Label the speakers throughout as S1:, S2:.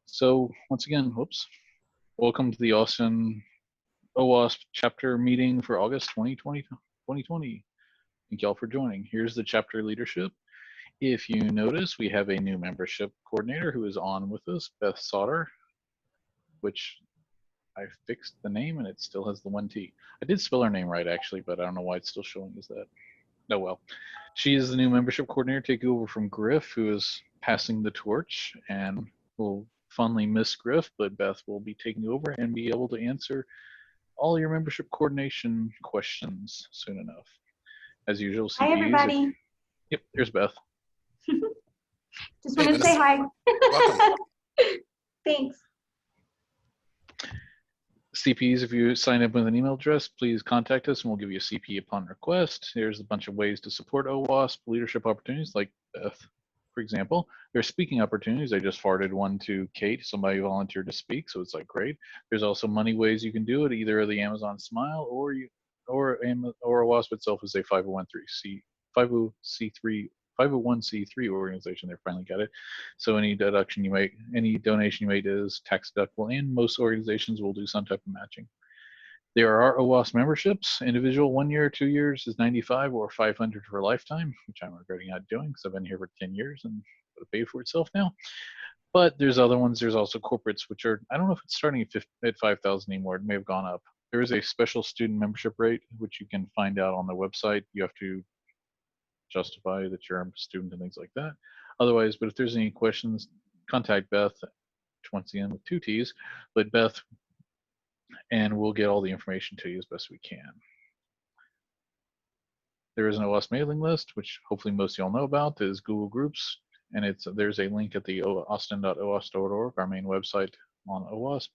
S1: So once again, whoops, welcome to the Austin OWASP chapter meeting for August 2020. Thank y'all for joining. Here's the chapter leadership. If you notice, we have a new membership coordinator who is on with us, Beth Sauter, which I fixed the name and it still has the 1T. I did spell her name right actually, but I don't know why it's still showing as that. Oh well. She is the new membership coordinator, taking over from Griff, who is passing the torch, and we'll fondly miss Griff, but Beth will be taking over and be able to answer all your membership coordination questions soon enough. As usual, CPs.
S2: Hi, everybody.
S1: Yep, here's Beth.
S2: Just wanted to say hi.
S3: Welcome.
S2: Thanks.
S1: CPs, if you sign up with an email address, please contact us and we'll give you a CP upon request. There's a bunch of ways to support OWASP leadership opportunities like Beth, for example. There's speaking opportunities. I just farted one to Kate. Somebody volunteered to speak, so it's like great. There's also money ways you can do it, either the Amazon Smile or OWASP itself is a 501c3 organization. They finally got it. So any deduction you make, any donation you make is tax deductible, and most organizations will do some type of matching. There are OWASP memberships. Individual 1 year, 2 years is 95 or 500 for a lifetime, which I'm regretting not doing because I've been here for 10 years and it paid for itself now. But there's other ones. There's also corporates, which are, I don't know if it's starting at 5,000 anymore. It may have gone up. There is a special student membership rate, which you can find out on the website. You have to justify that you're a student and things like that. Otherwise, but if there's any questions, contact Beth, once again with 2 T's, but Beth, and we'll get all the information to you as best we can. There is an OWASP mailing list, which hopefully most of y'all know about. Is Google Groups, and there's a link at the austin.owasp.org, our main website on OWASP,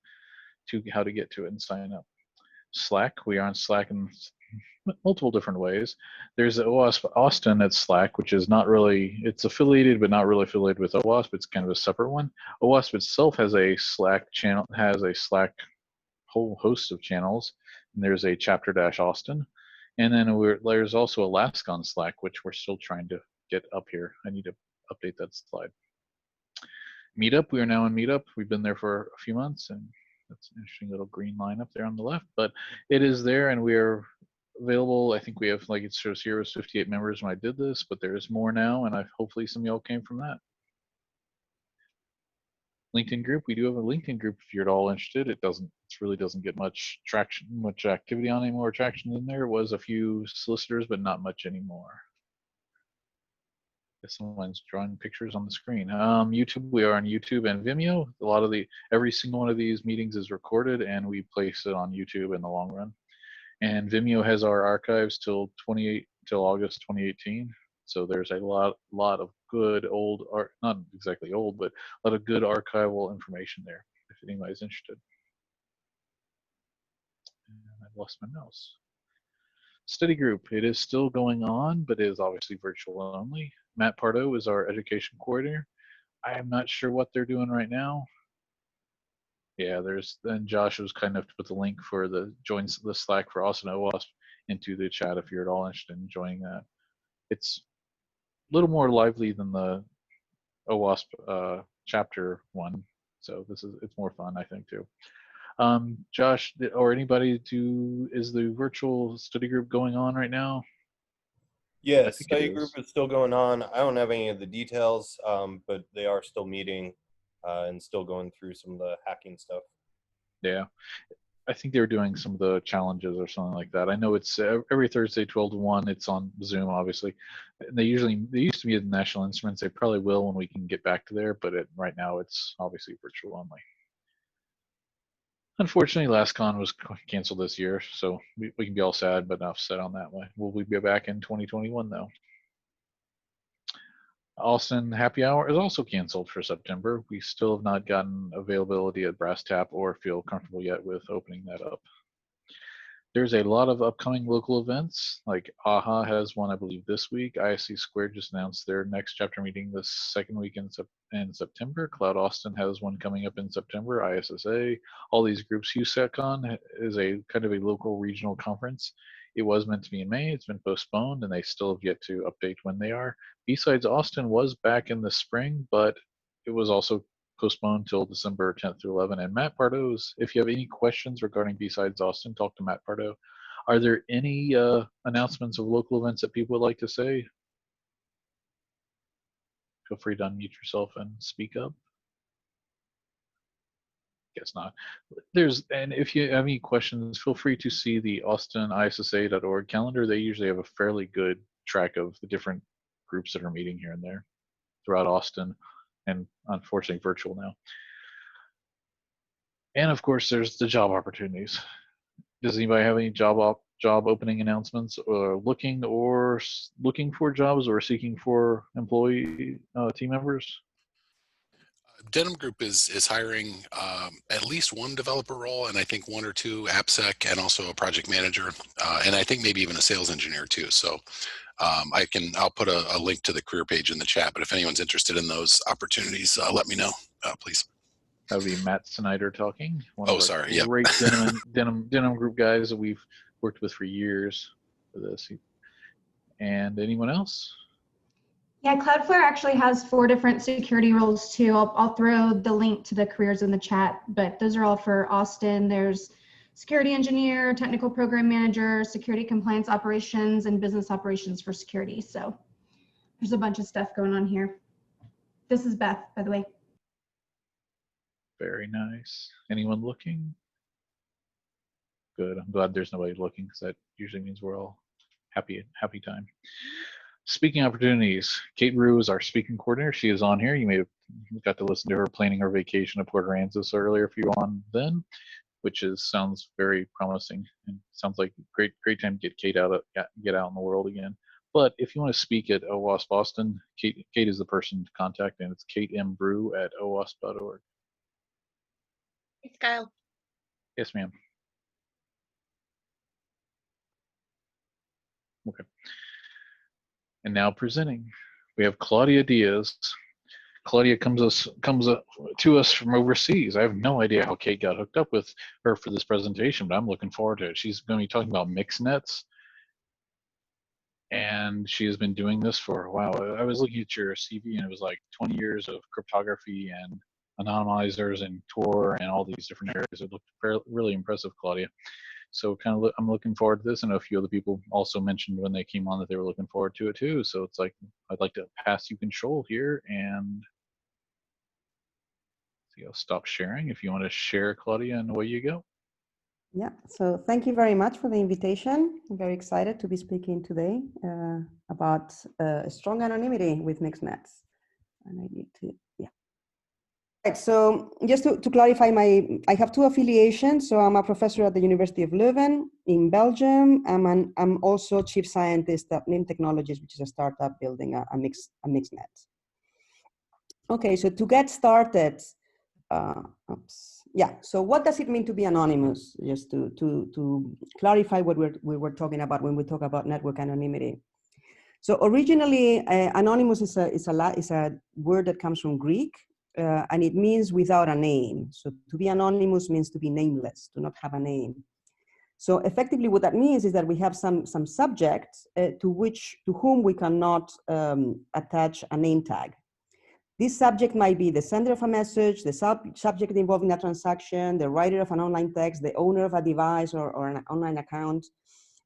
S1: to how to get to it and sign up. Slack, we are on Slack in multiple different ways. There's the OWASP Austin at Slack, which is not really, it's affiliated but not really affiliated with OWASP. It's kind of a separate one. OWASP itself has a Slack channel, has a Slack whole host of channels, and there's a chapter-Austin, and then there's also Alaska on Slack, which we're still trying to get up here. I need to update that slide. Meetup, we are now in Meetup. We've been there for a few months, and that's an interesting little green line up there on the left, but it is there, and we are available. I think we have, like it shows here, was 58 members when I did this, but there's more now, and hopefully some of y'all came from that. LinkedIn group, we do have a LinkedIn group if you're at all interested. It really doesn't get much traction, much activity on anymore. Traction in there was a few solicitors, but not much anymore. If someone's drawing pictures on the screen. YouTube, we are on YouTube and Vimeo. Every single one of these meetings is recorded, and we place it on YouTube in the long run. And Vimeo has our archives till August 2018. So there's a lot of good old art, not exactly old, but a lot of good archival information there if anybody's interested. And I've lost my mouse. Study group, it is still going on, but it is obviously virtual only. Matt Pardo is our education coordinator. I am not sure what they're doing right now. Yeah, then Josh was kind enough to put the link for the join the Slack for Austin OWASP into the chat if you're at all interested in joining that. It's a little more lively than the OWASP chapter one, so it's more fun, I think, too. Josh or anybody, is the virtual study group going on right now?
S4: Yes, study group is still going on. I don't have any of the details, but they are still meeting and still going through some of the hacking stuff.
S1: Yeah, I think they were doing some of the challenges or something like that. I know it's every Thursday 12 to 1. It's on Zoom, obviously. They used to be at the National Instruments. They probably will when we can get back to there, but right now it's obviously virtual only. Unfortunately, LastCon was canceled this year, so we can be all sad, but enough said on that one. Will we be back in 2021 though? Austin Happy Hour is also canceled for September. We still have not gotten availability at Brass Tap or feel comfortable yet with opening that up. There's a lot of upcoming local events, like AHA has one, I believe, this week. ISC Squared just announced their next chapter meeting this second week in September. Cloud Austin has one coming up in September, ISSA. All these groups, USATCon is a kind of a local regional conference. It was meant to be in May. It's been postponed, and they still have yet to update when they are. Besides, Austin was back in the spring, but it was also postponed till December 10th through 11. And Matt Pardo's, if you have any questions regarding B-Sides Austin, talk to Matt Pardo. Are there any announcements of local events that people would like to say? Feel free to unmute yourself and speak up. Guess not. And if you have any questions, feel free to see the austinissa.org calendar. They usually have a fairly good track of the different groups that are meeting here and there throughout Austin, and unfortunately virtual now. And of course, there's the job opportunities. Does anybody have any job opening announcements, or looking for jobs or seeking for employee team members?
S3: Denim Group is hiring at least one developer role, and I think one or two AppSec, and also a project manager, and I think maybe even a sales engineer too. So I'll put a link to the career page in the chat, but if anyone's interested in those opportunities, let me know, please.
S1: That would be Matt Snyder talking.
S3: Sorry. Yeah.
S1: Great denim Group guys that we've worked with for years for this. And anyone else?
S2: Yeah, Cloudflare actually has 4 different security roles too. I'll throw the link to the careers in the chat, but those are all for Austin. There's security engineer, technical program manager, security compliance operations, and business operations for security. So there's a bunch of stuff going on here. This is Beth, by the way.
S1: Very nice. Anyone looking? Good. I'm glad there's nobody looking, because that usually means we're all happy time. Speaking opportunities, Kate Rue is our speaking coordinator. She is on here. You may have got to listen to her planning her vacation to Port Aransas earlier if you were on then, which sounds very promising, and sounds like great time to get Kate out in the world again. But if you want to speak at OWASP Austin, Kate is the person to contact, and it's katembrew@owasp.org.
S5: Thanks, Kyle.
S1: Yes, ma'am. Okay. And now presenting, we have Claudia Diaz. Claudia comes to us from overseas. I have no idea how Kate got hooked up with her for this presentation, but I'm looking forward to it. She's going to be talking about mixnets, and she has been doing this for a while. I was looking at your CV, and it was like 20 years of cryptography and anonymizers and Tor and all these different areas. It looked really impressive, Claudia. So I'm looking forward to this. I know a few other people also mentioned when they came on that they were looking forward to it too. So it's like, I'd like to pass you control here, and see, I'll stop sharing if you want to share, Claudia, and away you go.
S6: Yeah, so thank you very much for the invitation. I'm very excited to be speaking today about strong anonymity with mixnets. And I need to, yeah. Right, so just to clarify, I have 2 affiliations. So I'm a professor at the University of Leuven in Belgium. I'm also chief scientist at Nym Technologies, which is a startup building a mixnet. Okay, so to get started, yeah, so what does it mean to be anonymous? Just to clarify what we were talking about when we talk about network anonymity. So originally, anonymous is a word that comes from Greek, and it means without a name. So to be anonymous means to be nameless, to not have a name. So effectively, what that means is that we have some subject to whom we cannot attach a name tag. This subject might be the sender of a message, the subject involving a transaction, the writer of an online text, the owner of a device or an online account.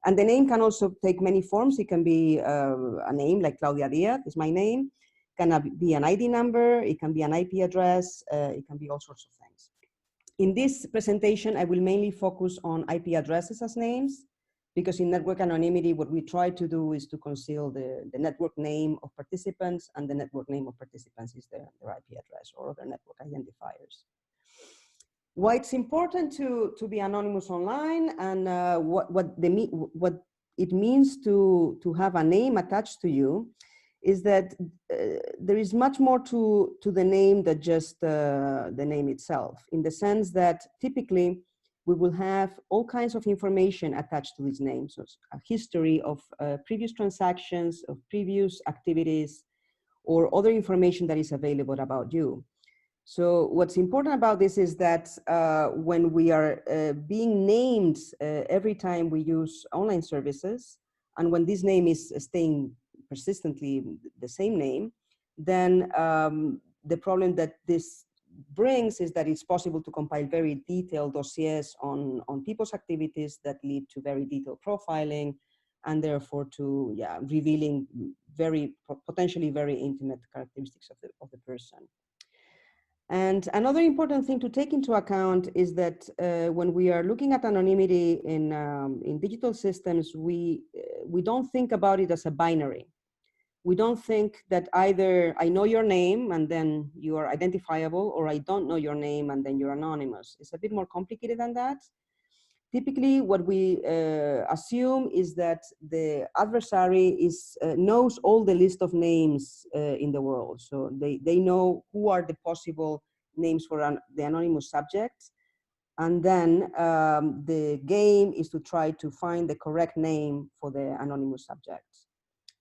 S6: And the name can also take many forms. It can be a name like Claudia Diaz is my name. It can be an ID number. It can be an IP address. It can be all sorts of things. In this presentation, I will mainly focus on IP addresses as names, because in network anonymity, what we try to do is to conceal the network name of participants, and the network name of participants is their IP address or other network identifiers. Why it's important to be anonymous online, and what it means to have a name attached to you, is that there is much more to the name than just the name itself, in the sense that typically we will have all kinds of information attached to this name. So a history of previous transactions, of previous activities, or other information that is available about you. So what's important about this is that when we are being named every time we use online services, and when this name is staying persistently the same name, then the problem that brings is that it's possible to compile very detailed dossiers on people's activities that lead to very detailed profiling, and therefore to revealing potentially very intimate characteristics of the person. And another important thing to take into account is that when we are looking at anonymity in digital systems, we don't think about it as a binary. We don't think that either I know your name and then you are identifiable, or I don't know your name and then you're anonymous. It's a bit more complicated than that. Typically, what we assume is that the adversary knows all the list of names in the world. So they know who are the possible names for the anonymous subject. And then the game is to try to find the correct name for the anonymous subject.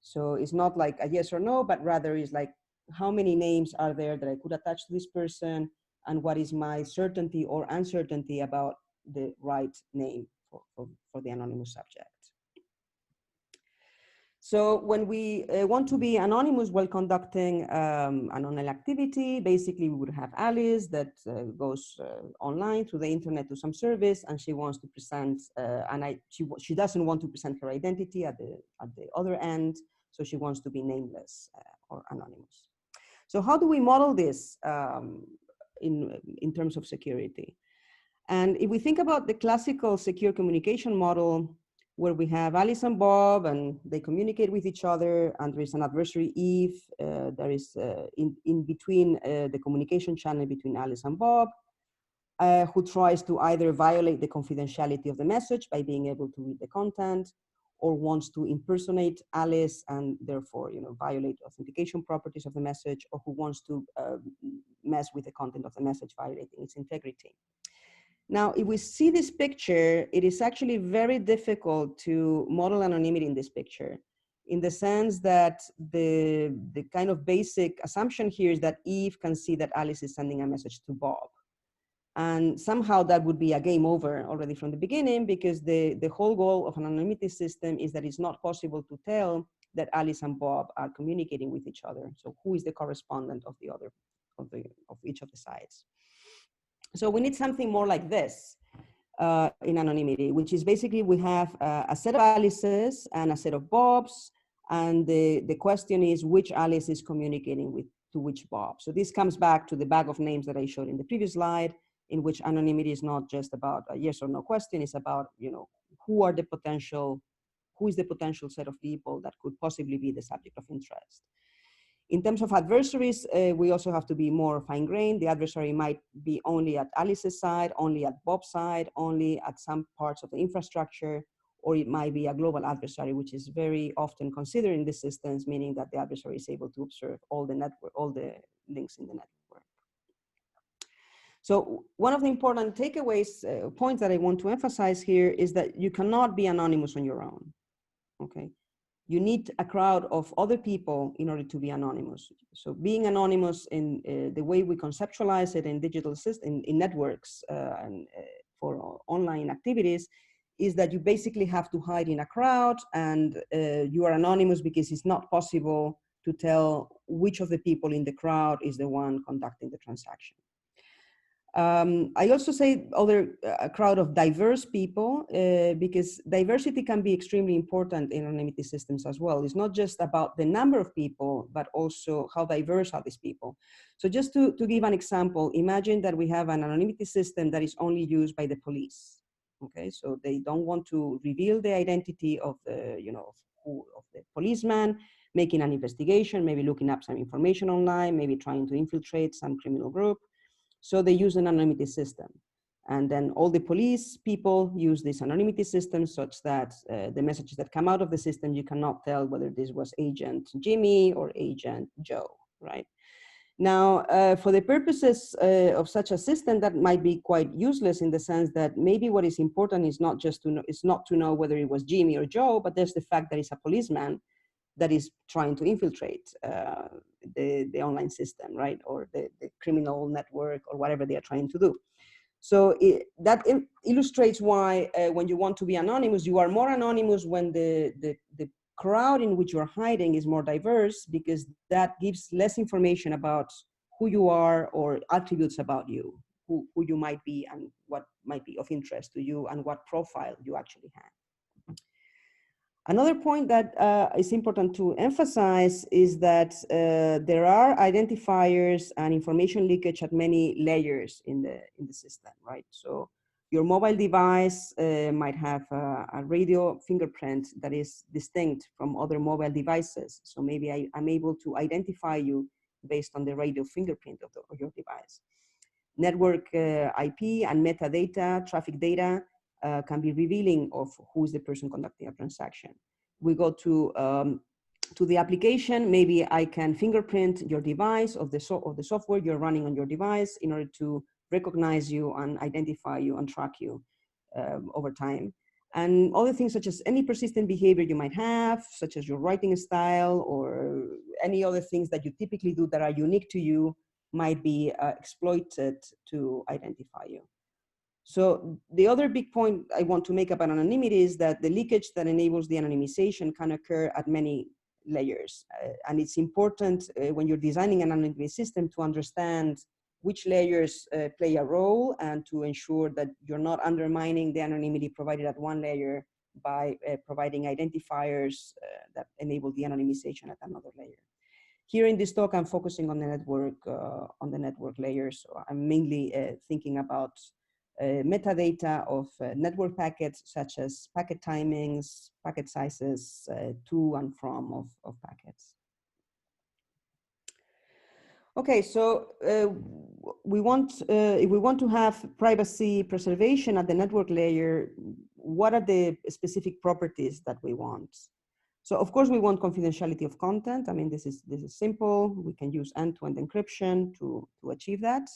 S6: So it's not like a yes or no, but rather is like, how many names are there that I could attach to this person, and what is my certainty or uncertainty about the right name for the anonymous subject. So when we want to be anonymous while conducting an online activity, basically we would have Alice that goes online through the internet to some service, and she wants to present, she doesn't want to present her identity at the other end, so she wants to be nameless or anonymous. So how do we model this in terms of security? And if we think about the classical secure communication model, where we have Alice and Bob and they communicate with each other, and there is an adversary Eve, there is in between the communication channel between Alice and Bob, who tries to either violate the confidentiality of the message by being able to read the content, or wants to impersonate Alice and therefore violate authentication properties of the message, or who wants to mess with the content of the message, violating its integrity. Now, if we see this picture, it is actually very difficult to model anonymity in this picture, in the sense that the kind of basic assumption here is that Eve can see that Alice is sending a message to Bob. And somehow that would be a game over already from the beginning, because the whole goal of an anonymity system is that it's not possible to tell that Alice and Bob are communicating with each other. So who is the correspondent of the other, of each of the sides? So we need something more like this in anonymity, which is basically we have a set of Alices and a set of Bobs, and the question is which Alice is communicating to which Bob. So this comes back to the bag of names that I showed in the previous slide, in which anonymity is not just about a yes or no question, it's about who is the potential set of people that could possibly be the subject of interest. In terms of adversaries, we also have to be more fine-grained. The adversary might be only at Alice's side, only at Bob's side, only at some parts of the infrastructure, or it might be a global adversary, which is very often considered in these systems, meaning that the adversary is able to observe all the network, all the links in the network. So one of the important takeaways, points that I want to emphasize here is that you cannot be anonymous on your own, okay? You need a crowd of other people in order to be anonymous. So being anonymous in the way we conceptualize it in digital systems, in networks and for online activities, is that you basically have to hide in a crowd, and you are anonymous because it's not possible to tell which of the people in the crowd is the one conducting the transaction. I also say a crowd of diverse people, because diversity can be extremely important in anonymity systems as well. It's not just about the number of people, but also how diverse are these people. So just to give an example, imagine that we have an anonymity system that is only used by the police. Okay, so they don't want to reveal the identity of the, of the policeman making an investigation, maybe looking up some information online, maybe trying to infiltrate some criminal group. So they use an anonymity system. And then all the police people use this anonymity system such that the messages that come out of the system, you cannot tell whether this was Agent Jimmy or Agent Joe, right? Now, for the purposes of such a system, that might be quite useless in the sense that maybe what is important is not just to know, it's not to know whether it was Jimmy or Joe, but there's the fact that it's a policeman that is trying to infiltrate the online system, right? Or the criminal network or whatever they are trying to do. So that illustrates why when you want to be anonymous, you are more anonymous when the crowd in which you are hiding is more diverse, because that gives less information about who you are or attributes about you, who you might be and what might be of interest to you and what profile you actually have. Another point that is important to emphasize is that there are identifiers and information leakage at many layers in the system, right? So your mobile device might have a radio fingerprint that is distinct from other mobile devices. So maybe I'm able to identify you based on the radio fingerprint of your device. Network IP and metadata, traffic data, can be revealing of who is the person conducting a transaction. We go to the application. Maybe I can fingerprint your device of the software you're running on your device in order to recognize you and identify you and track you over time. And other things such as any persistent behavior you might have, such as your writing style or any other things that you typically do that are unique to you, might be exploited to identify you. So the other big point I want to make about anonymity is that the leakage that enables the anonymization can occur at many layers. And it's important when you're designing an anonymity system to understand which layers play a role and to ensure that you're not undermining the anonymity provided at one layer by providing identifiers that enable the anonymization at another layer. Here in this talk, I'm focusing on the network layer. So I'm mainly thinking about metadata of network packets, such as packet timings, packet sizes, to and from of packets. Okay, so if we want to have privacy preservation at the network layer, what are the specific properties that we want? So of course we want confidentiality of content. I mean, this is simple. We can use end-to-end encryption to achieve that.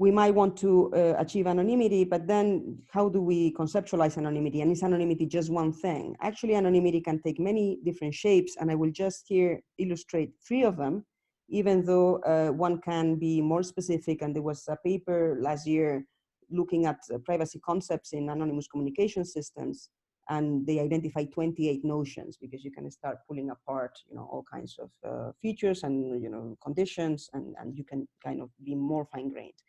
S6: We might want to achieve anonymity, but then how do we conceptualize anonymity? And is anonymity just one thing? Actually, anonymity can take many different shapes, and I will just here illustrate 3 of them, even though one can be more specific. And there was a paper last year looking at privacy concepts in anonymous communication systems, and they identified 28 notions, because you can start pulling apart, all kinds of features and conditions, and you can kind of be more fine-grained.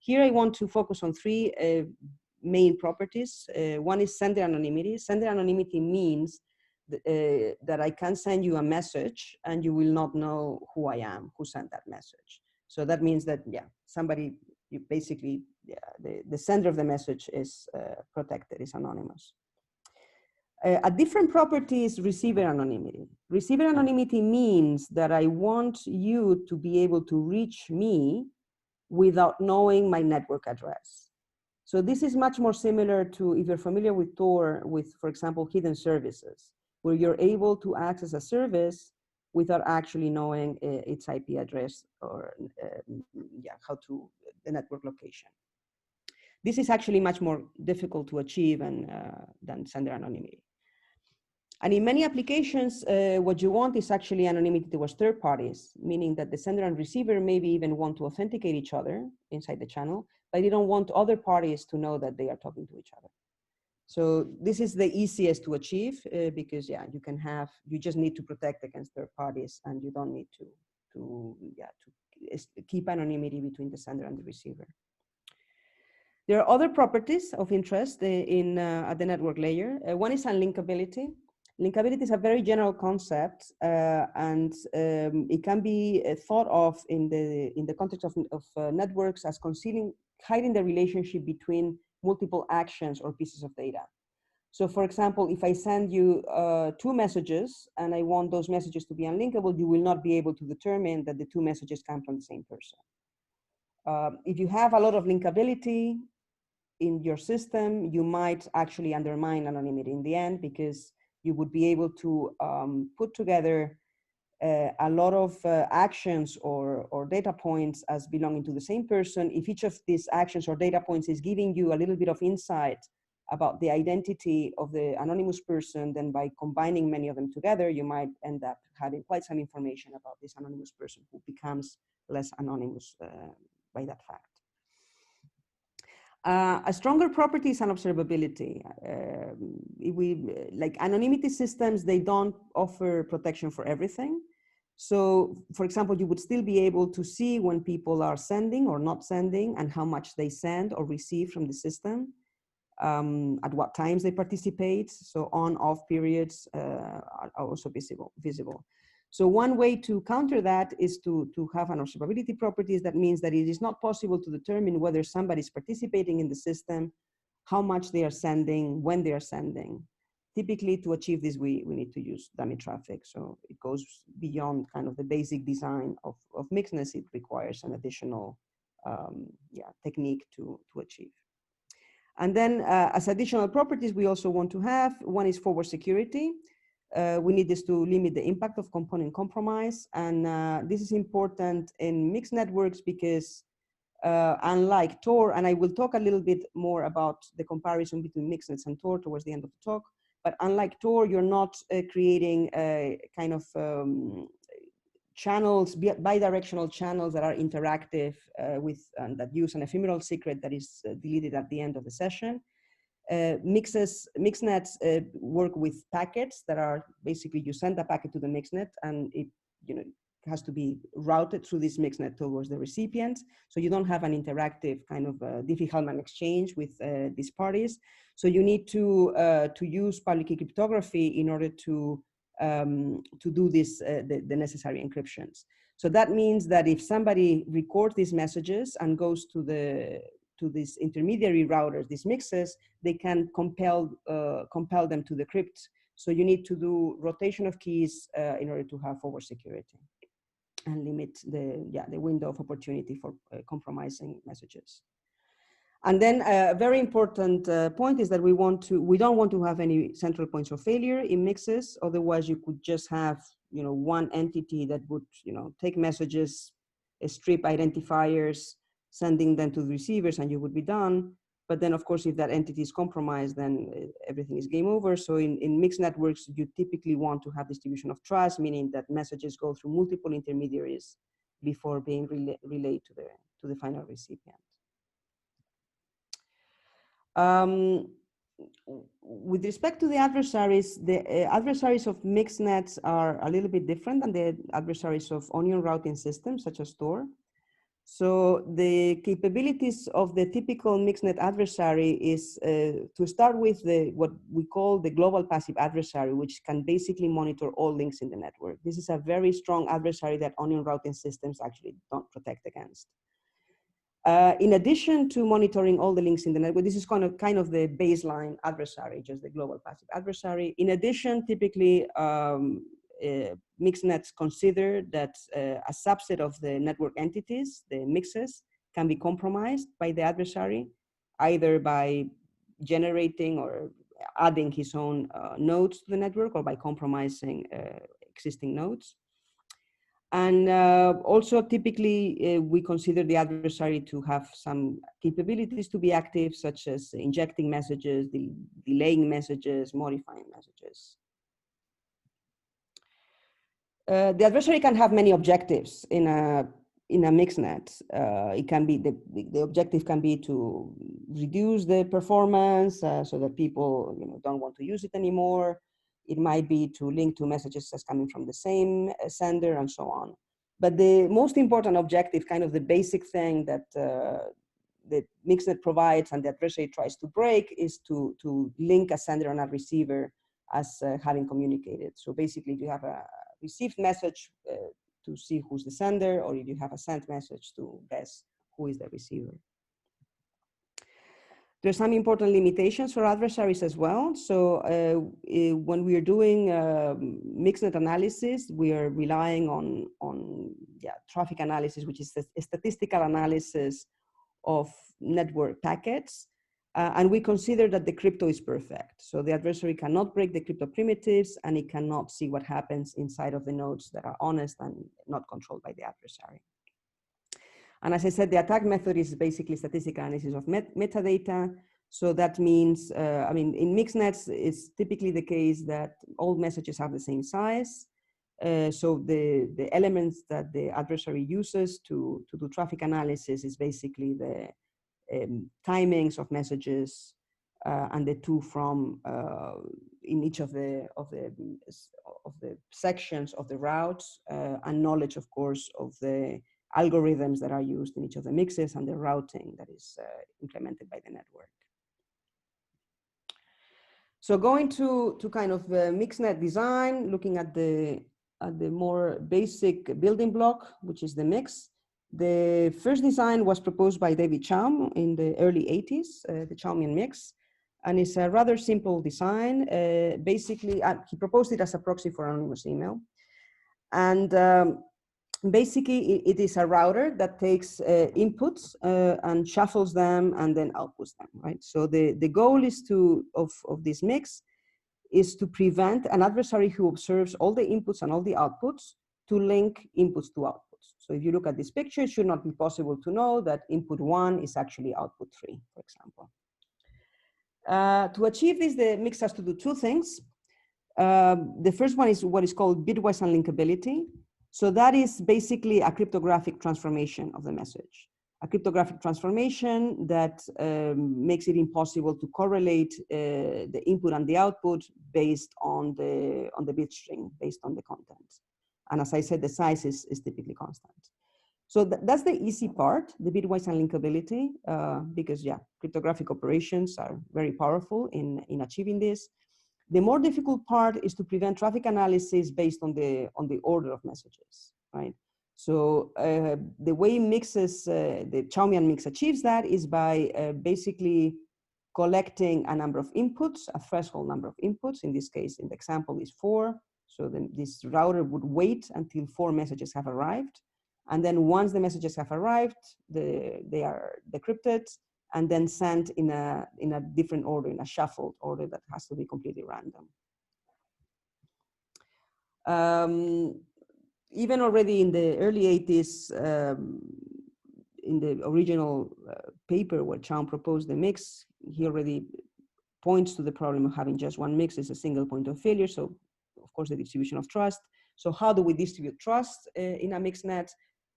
S6: Here I want to focus on 3 main properties. One is sender anonymity. Sender anonymity means that I can send you a message and you will not know who I am, who sent that message. So that means that, the sender of the message is protected, is anonymous. A different property is receiver anonymity. Receiver anonymity means that I want you to be able to reach me without knowing my network address. So this is much more similar to, if you're familiar with Tor, with, for example, hidden services, where you're able to access a service without actually knowing its IP address or the network location. This is actually much more difficult to achieve than sender anonymity. And in many applications, what you want is actually anonymity towards third parties, meaning that the sender and receiver maybe even want to authenticate each other inside the channel, but they don't want other parties to know that they are talking to each other. So this is the easiest to achieve because you just need to protect against third parties, and you don't need to keep anonymity between the sender and the receiver. There are other properties of interest at the network layer. One is unlinkability. Linkability is a very general concept, and it can be thought of in the context of networks as hiding the relationship between multiple actions or pieces of data. So for example, if I send you 2 messages and I want those messages to be unlinkable, you will not be able to determine that the 2 messages come from the same person. If you have a lot of linkability in your system, you might actually undermine anonymity in the end, because you would be able to put together a lot of actions or data points as belonging to the same person. If each of these actions or data points is giving you a little bit of insight about the identity of the anonymous person, then by combining many of them together, you might end up having quite some information about this anonymous person, who becomes less anonymous by that fact. A stronger property is unobservability. Like anonymity systems, they don't offer protection for everything. So, for example, you would still be able to see when people are sending or not sending and how much they send or receive from the system, at what times they participate. So on, off periods are also visible. So one way to counter that is to have an observability properties. That means that it is not possible to determine whether somebody is participating in the system, how much they are sending, when they are sending. Typically, to achieve this, we need to use dummy traffic. So it goes beyond kind of the basic design of mixnets. It requires an additional technique to achieve. And then as additional properties, we also want to have, one is forward security. We need this to limit the impact of component compromise. And this is important in mixed networks because unlike Tor, and I will talk a little bit more about the comparison between mixnets and Tor towards the end of the talk, but unlike Tor, you're not creating a kind of channels, bidirectional channels that are interactive that use an ephemeral secret that is deleted at the end of the session. Mixnets work with packets that are basically, you send a packet to the mixnet and it has to be routed through this mixnet towards the recipient. So you don't have an interactive kind of Diffie-Hellman exchange with these parties. So you need to use public key cryptography in order to do this, the necessary encryptions. So that means that if somebody records these messages and goes to these intermediary routers, these mixes, they can compel them to decrypt. So you need to do rotation of keys in order to have forward security and limit the window of opportunity for compromising messages. And then a very important point is that we don't want to have any central points of failure in mixes. Otherwise, you could just have one entity that would take messages, strip identifiers, sending them to the receivers, and you would be done. But then, of course, if that entity is compromised, then everything is game over. So in mixed networks, you typically want to have distribution of trust, meaning that messages go through multiple intermediaries before being relayed to the final recipient. With respect to the adversaries of mixed nets are a little bit different than the adversaries of onion routing systems, such as Tor. So the capabilities of the typical mixnet adversary is to start with what we call the global passive adversary, which can basically monitor all links in the network. This is a very strong adversary that onion routing systems actually don't protect against. In addition to monitoring all the links in the network, this is kind of the baseline adversary, just the global passive adversary. In addition, typically, mixnets consider that a subset of the network entities, the mixes, can be compromised by the adversary, either by generating or adding his own nodes to the network or by compromising existing nodes. And also typically we consider the adversary to have some capabilities to be active, such as injecting messages, delaying messages, modifying messages. The adversary can have many objectives in a mixnet. It can be the objective can be to reduce the performance so that people don't want to use it anymore. It might be to link to messages that's coming from the same sender and so on. But the most important objective, kind of the basic thing that the mixnet provides and the adversary tries to break, is to link a sender and a receiver as having communicated. So basically, if you have a received message to see who's the sender, or if you have a sent message to guess who is the receiver. There's some important limitations for adversaries as well. So when we are doing mixnet analysis, we are relying on traffic analysis, which is a statistical analysis of network packets. And we consider that the crypto is perfect. So the adversary cannot break the crypto primitives, and it cannot see what happens inside of the nodes that are honest and not controlled by the adversary. And as I said, the attack method is basically statistical analysis of metadata. So that means, in mixnets, it's typically the case that all messages have the same size. So the elements that the adversary uses to do traffic analysis is basically the timings of messages, and the two from in each of the sections of the routes, and knowledge, of course, of the algorithms that are used in each of the mixes and the routing that is implemented by the network. So going to kind of the MixNet design, looking at the more basic building block, which is the mix. The first design was proposed by David Chaum in the early 80s, the Chaumian mix. And it's a rather simple design. Basically, he proposed it as a proxy for anonymous email. And basically, it is a router that takes inputs and shuffles them and then outputs them, right? So the goal is of this mix is to prevent an adversary who observes all the inputs and all the outputs to link inputs to outputs. So if you look at this picture, it should not be possible to know that input 1 is actually output 3, for example. To achieve this, the mix has to do two things. The first one is what is called bitwise unlinkability. So that is basically a cryptographic transformation of the message. A cryptographic transformation that makes it impossible to correlate the input and the output based on the bit string, based on the content. And as I said, the size is typically constant. So that's the easy part, the bitwise unlinkability, because yeah, cryptographic operations are very powerful in achieving this. The more difficult part is to prevent traffic analysis based on the order of messages, right? So the way mixes, the Chaumian mix achieves that is by basically collecting a number of inputs, a threshold number of inputs. In this case, in the example is 4. So then this router would wait until 4 messages have arrived. And then once the messages have arrived, they are decrypted and then sent in a different order, in a shuffled order that has to be completely random. Even already in the early 80s, in the original paper where Chaum proposed the mix, he already points to the problem of having just one mix as a single point of failure. So of course, the distribution of trust. So how do we distribute trust in a mixnet?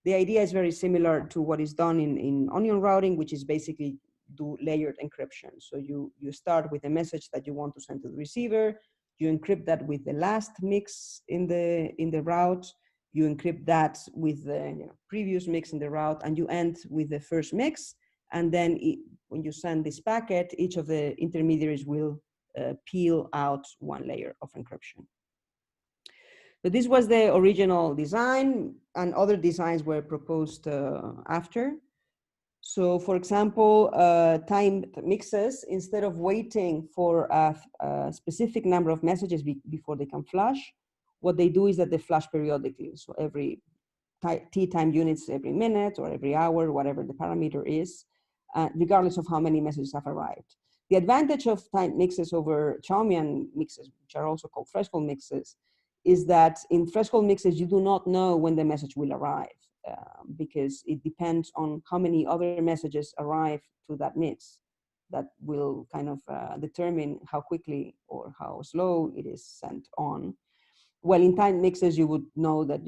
S6: The idea is very similar to what is done in onion routing, which is basically do layered encryption. So you start with a message that you want to send to the receiver, you encrypt that with the last mix in the route, you encrypt that with the previous mix in the route, and you end with the first mix. And then when you send this packet, each of the intermediaries will peel out one layer of encryption. But this was the original design, and other designs were proposed after. So for example, timed mixes, instead of waiting for a specific number of messages before they can flash, what they do is that they flash periodically. So every t time units, every minute or every hour, whatever the parameter is, regardless of how many messages have arrived. The advantage of timed mixes over Chaumian mixes, which are also called threshold mixes, is that in threshold mixes, you do not know when the message will arrive because it depends on how many other messages arrive to that mix. That will kind of determine how quickly or how slow it is sent on. Well, in time mixes, you would know that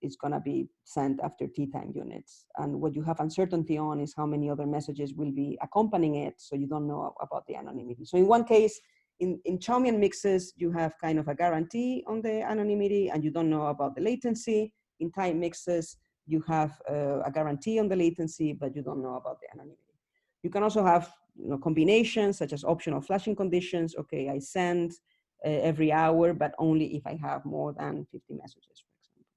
S6: it's gonna be sent after t time units. And what you have uncertainty on is how many other messages will be accompanying it, so you don't know about the anonymity. So in one case, in Chaumian mixes, you have kind of a guarantee on the anonymity and you don't know about the latency. In time mixes, you have a guarantee on the latency, but you don't know about the anonymity. You can also have combinations such as optional flashing conditions. Okay, I send every hour, but only if I have more than 50 messages, for example.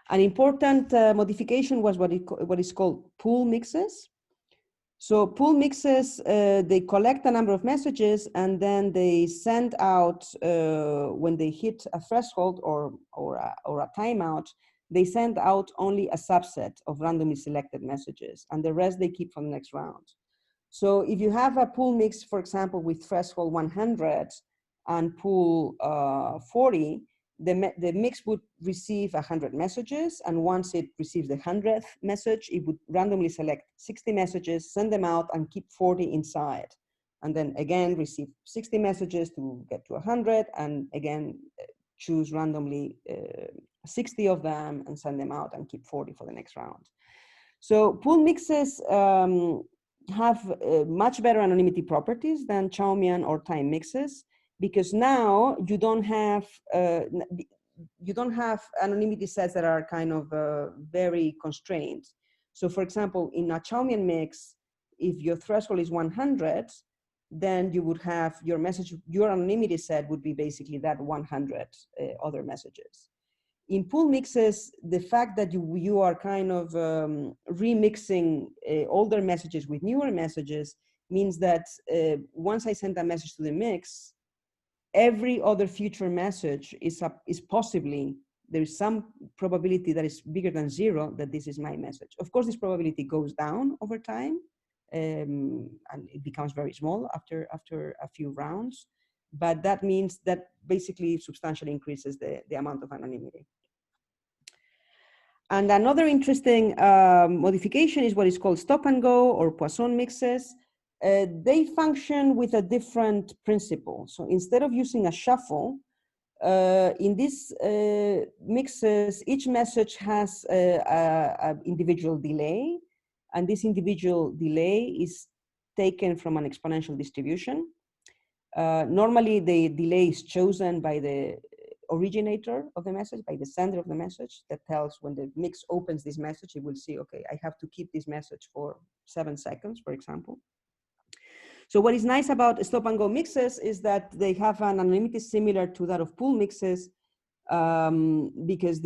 S6: An important modification was what is called pool mixes. So pool mixes, they collect a number of messages and then they send out, when they hit a threshold or a timeout, they send out only a subset of randomly selected messages and the rest they keep for the next round. So if you have a pool mix, for example, with threshold 100 and pool 40, the mix would receive 100 messages, and once it receives the 100th message, it would randomly select 60 messages, send them out, and keep 40 inside. And then again, receive 60 messages to get to 100, and again, choose randomly 60 of them and send them out and keep 40 for the next round. So pool mixes have much better anonymity properties than Chaumian or time mixes, because now you don't have anonymity sets that are kind of very constrained. So for example, in a Chaumian mix, if your threshold is 100, then you would have your message, your anonymity set would be basically that 100 other messages. In pool mixes, the fact that you are kind of remixing older messages with newer messages means that once I send a message to the mix, every other future message is possibly, there is some probability that is bigger than 0 that this is my message. Of course, this probability goes down over time, and it becomes very small after a few rounds. But that means that basically substantially increases the amount of anonymity. And another interesting modification is what is called stop and go or Poisson mixes. They function with a different principle. So instead of using a shuffle, in these mixes, each message has an individual delay, and this individual delay is taken from an exponential distribution. Normally, the delay is chosen by the originator of the message, by the sender of the message, that tells when the mix opens this message, it will see, okay, I have to keep this message for 7 seconds, for example. So what is nice about stop and go mixes is that they have an anonymity similar to that of pool mixes, because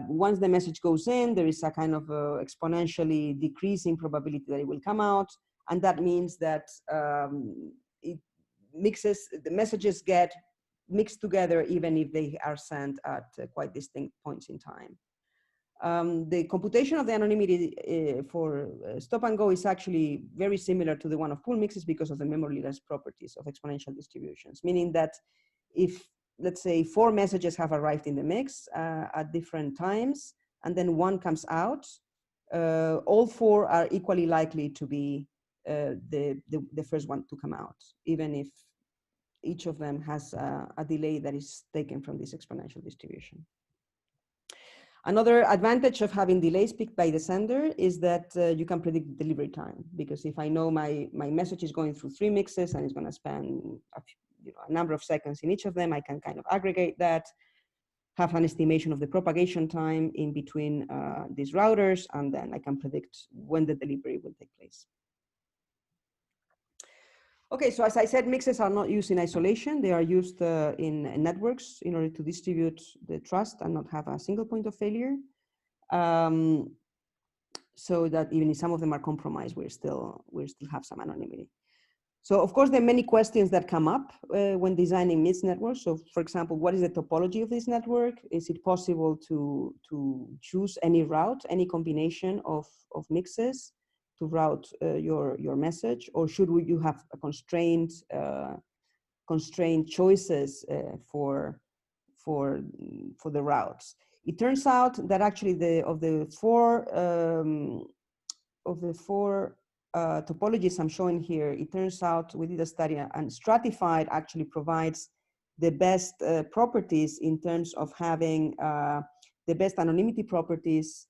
S6: once the message goes in, there is a kind of exponentially decreasing probability that it will come out. And that means that the messages get mixed together even if they are sent at quite distinct points in time. The computation of the anonymity for stop and go is actually very similar to the one of pool mixes because of the memoryless properties of exponential distributions, meaning that if, let's say, 4 messages have arrived in the mix at different times, and then 1 comes out, all 4 are equally likely to be the first one to come out, even if each of them has a delay that is taken from this exponential distribution. Another advantage of having delays picked by the sender is that you can predict delivery time, because if I know my message is going through 3 mixes and it's going to spend a number of seconds in each of them, I can kind of aggregate that, have an estimation of the propagation time in between these routers, and then I can predict when the delivery will take place. Okay, so as I said, mixes are not used in isolation. They are used in networks in order to distribute the trust and not have a single point of failure. So that even if some of them are compromised, we still have some anonymity. So of course, there are many questions that come up when designing mixed networks. So for example, what is the topology of this network? Is it possible to choose any route, any combination of mixes to route your message, or should you have a constrained choices for the routes? It turns out that actually of the four topologies I'm showing here, it turns out we did a study, and stratified actually provides the best properties in terms of having the best anonymity properties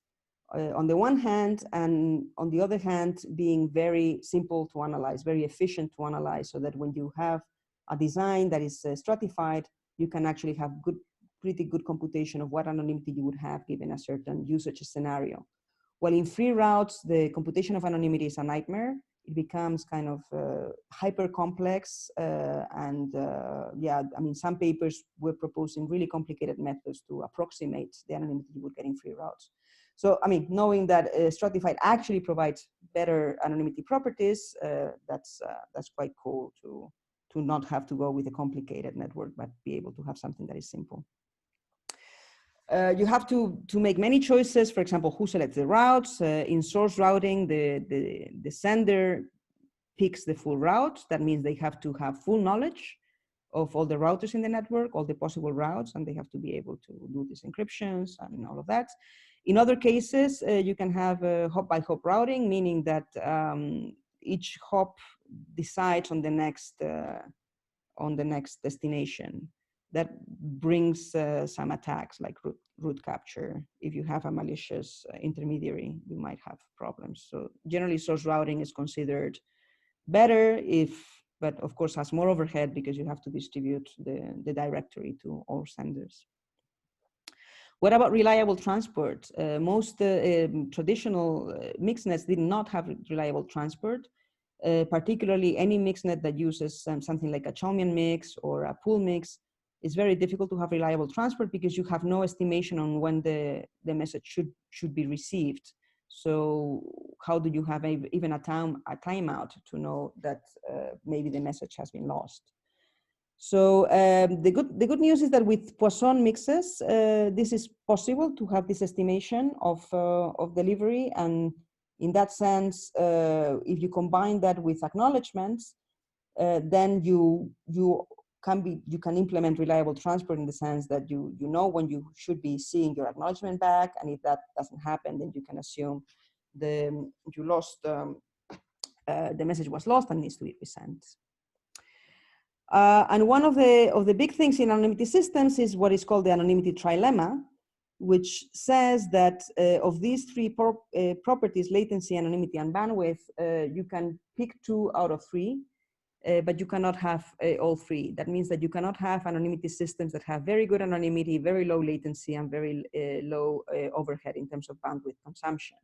S6: on the one hand, and on the other hand, being very simple to analyze, very efficient to analyze, so that when you have a design that is stratified, you can actually have pretty good computation of what anonymity you would have given a certain usage scenario. While in free routes, the computation of anonymity is a nightmare. It becomes kind of hyper complex, and some papers were proposing really complicated methods to approximate the anonymity you would get in free routes. So, I mean, knowing that stratified actually provides better anonymity properties, that's quite cool to not have to go with a complicated network, but be able to have something that is simple. You have to make many choices. For example, who selects the routes? In source routing, the sender picks the full route. That means they have to have full knowledge of all the routers in the network, all the possible routes, and they have to be able to do these encryptions and all of that. In other cases, you can have hop-by-hop routing, meaning that each hop decides on the next destination. that brings some attacks like root capture. If you have a malicious intermediary, you might have problems. So generally source routing is considered better but of course has more overhead because you have to distribute the directory to all senders. What about reliable transport? Most traditional mixnets did not have reliable transport, particularly any mixnet that uses something like a Chaumian mix or a pool mix. It's very difficult to have reliable transport because you have no estimation on when the message should be received. So how do you have even a timeout to know that maybe the message has been lost? So the good news is that with Poisson mixes, this is possible to have this estimation of delivery, and in that sense, if you combine that with acknowledgements, then you can implement reliable transport in the sense that you know when you should be seeing your acknowledgement back, and if that doesn't happen, then you can assume the message was lost and needs to be resent. And one of the big things in anonymity systems is what is called the anonymity trilemma, which says that of these three properties, latency, anonymity, and bandwidth, you can pick 2 out of 3, but you cannot have all 3. That means that you cannot have anonymity systems that have very good anonymity, very low latency, and very low overhead in terms of bandwidth consumption.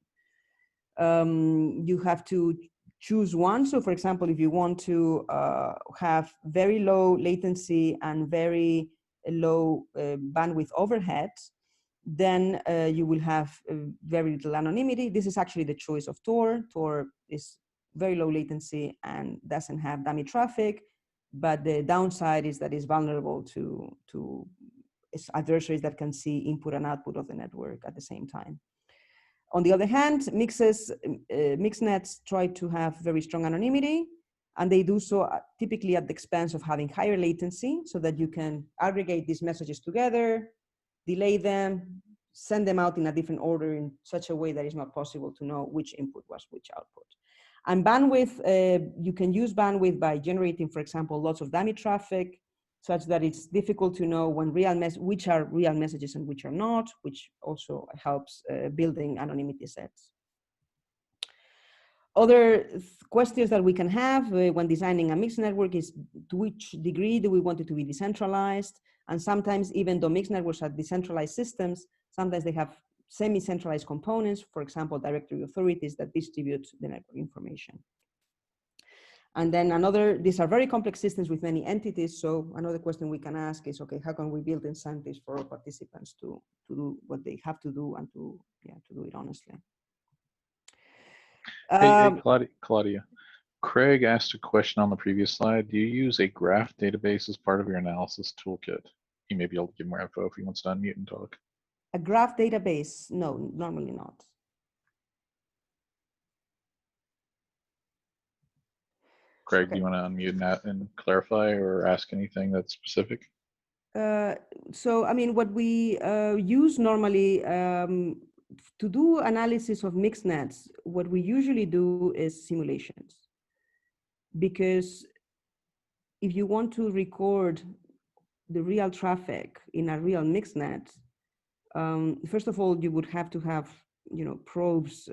S6: You have to choose one. So for example, if you want to have very low latency and very low bandwidth overhead, then you will have very little anonymity. This is actually the choice of Tor. Tor is very low latency and doesn't have dummy traffic, but the downside is that it's vulnerable to adversaries that can see input and output of the network at the same time. On the other hand, mixnets try to have very strong anonymity, and they do so typically at the expense of having higher latency, so that you can aggregate these messages together, delay them, send them out in a different order in such a way that it's not possible to know which input was which output. And bandwidth, you can use bandwidth by generating, for example, lots of dummy traffic, such that it's difficult to know when which are real messages and which are not, which also helps building anonymity sets. Other questions that we can have when designing a mixed network is, to which degree do we want it to be decentralized? And sometimes, even though mixed networks are decentralized systems, sometimes they have semi-centralized components, for example, directory authorities that distribute the network information. And then these are very complex systems with many entities. So another question we can ask is, okay, how can we build incentives for all participants to do what they have to do and to do it honestly?
S1: Hey, Claudia. Craig asked a question on the previous slide. Do you use a graph database as part of your analysis toolkit? He may be able to give more info if he wants to unmute and talk.
S6: A graph database? No, normally not.
S1: Craig, do you want to unmute that and clarify or ask anything that's specific?
S6: So, I mean, what we use normally to do analysis of mixed nets, what we usually do is simulations. Because if you want to record the real traffic in a real mixed net, first of all, you would have to have probes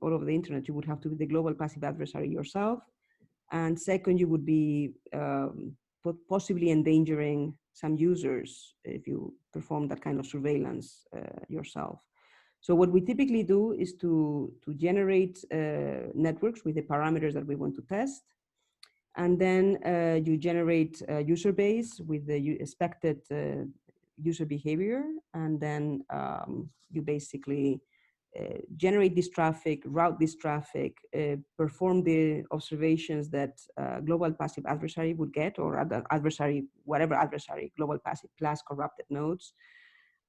S6: all over the internet. You would have to be the global passive adversary yourself. And second, you would be possibly endangering some users if you perform that kind of surveillance yourself. So what we typically do is to generate networks with the parameters that we want to test. And then you generate a user base with the expected user behavior. And then you basically generate this traffic, route this traffic, perform the observations that global passive adversary would get, or adversary, whatever adversary, global passive plus corrupted nodes.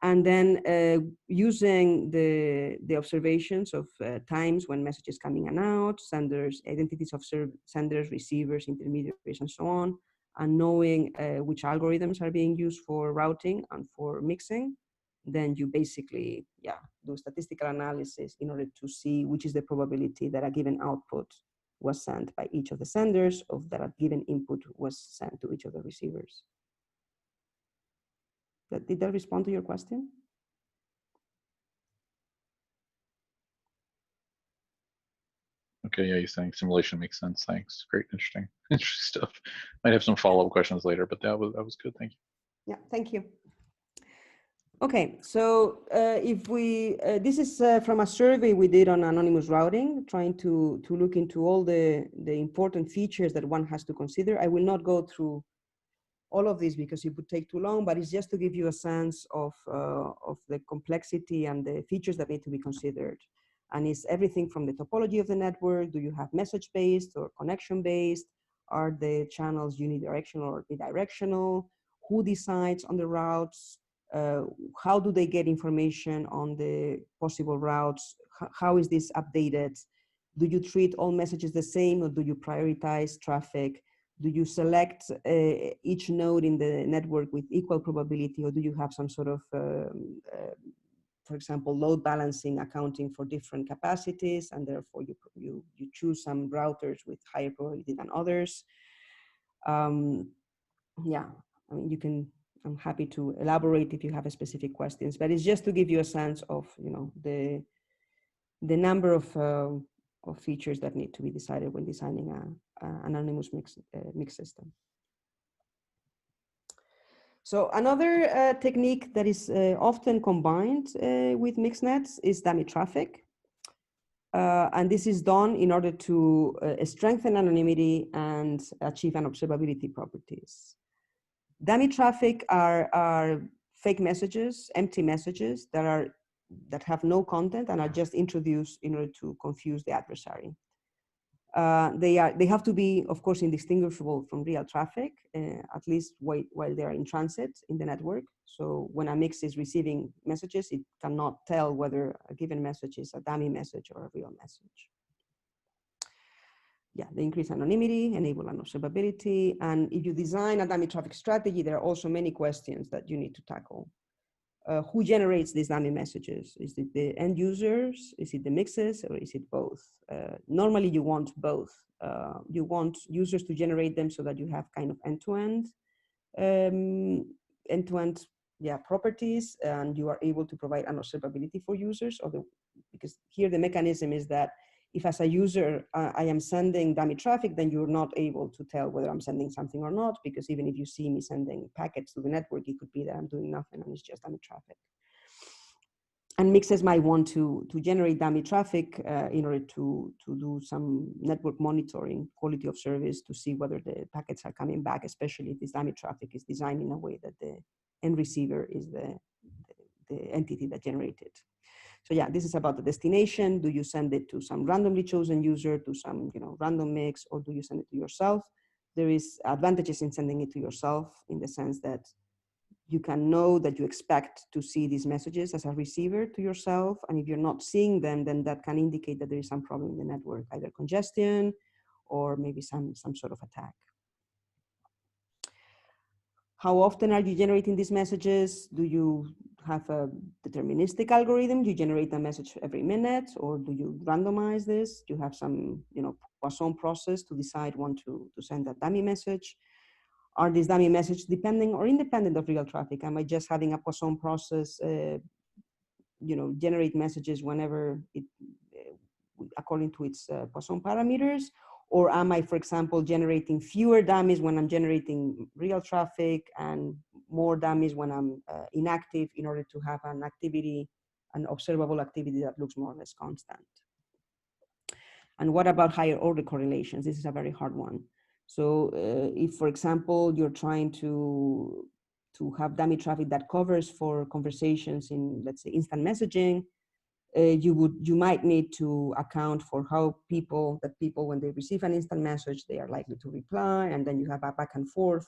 S6: And then using the observations of times when messages coming in and out, senders, identities of senders, receivers, intermediaries, and so on, and knowing which algorithms are being used for routing and for mixing, then you basically, do statistical analysis in order to see which is the probability that a given output was sent by each of the senders, of that a given input was sent to each of the receivers. Did that respond to your question?
S1: Okay, yeah, you're saying simulation makes sense. Thanks. Great, interesting, interesting stuff. Might have some follow-up questions later, but that was good. Thank you.
S6: Yeah, thank you. Okay, so if we, this is from a survey we did on anonymous routing, trying to look into all the important features that one has to consider. I will not go through all of this because it would take too long, but it's just to give you a sense of the complexity and the features that need to be considered. And it's everything from the topology of the network. Do you have message-based or connection-based? Are the channels unidirectional or bidirectional? Who decides on the routes? How do they get information on the possible routes? How is this updated? Do you treat all messages the same, or do you prioritize traffic? Do you select each node in the network with equal probability, or do you have some sort of, for example, load balancing accounting for different capacities, and therefore you choose some routers with higher probability than others? Yeah, I mean, you can, I'm happy to elaborate if you have specific questions, but it's just to give you a sense of, you know, the number of features that need to be decided when designing an anonymous mix system. So another technique that is often combined with mixnets is dummy traffic. And this is done in order to strengthen anonymity and achieve unobservability properties. Dummy traffic are fake messages, empty messages that have no content and are just introduced in order to confuse the adversary. They have to be, of course, indistinguishable from real traffic, at least while they are in transit in the network. So when a mix is receiving messages, it cannot tell whether a given message is a dummy message or a real message. Yeah, they increase anonymity, enable unobservability. And if you design a dummy traffic strategy, there are also many questions that you need to tackle. Who generates these dummy messages? Is it the end users? Is it the mixes, or is it both? Normally you want both. You want users to generate them so that you have kind of end-to-end properties, and you are able to provide unobservability for users. Because here the mechanism is that if as a user I am sending dummy traffic, then you're not able to tell whether I'm sending something or not, because even if you see me sending packets to the network, it could be that I'm doing nothing and it's just dummy traffic. And mixes might want to generate dummy traffic in order to do some network monitoring, quality of service, to see whether the packets are coming back, especially if this dummy traffic is designed in a way that the end receiver is the entity that generated. So yeah, this is about the destination. Do you send it to some randomly chosen user, to some random mix, or do you send it to yourself? There is advantages in sending it to yourself in the sense that you can know that you expect to see these messages as a receiver to yourself. And if you're not seeing them, then that can indicate that there is some problem in the network, either congestion or maybe some sort of attack. How often are you generating these messages? Do you have a deterministic algorithm? You generate a message every minute, or do you randomize this? Do you have some, Poisson process to decide when to send a dummy message? Are these dummy messages depending or independent of real traffic? Am I just having a Poisson process, generate messages whenever it, according to its Poisson parameters? Or am I, for example, generating fewer dummies when I'm generating real traffic and more dummies when I'm inactive, in order to have an activity, an observable activity that looks more or less constant? And what about higher order correlations? This is a very hard one. So if, for example, you're trying to have dummy traffic that covers for conversations in, let's say, instant messaging, you might need to account for how people, when they receive an instant message, they are likely to reply, and then you have a back and forth,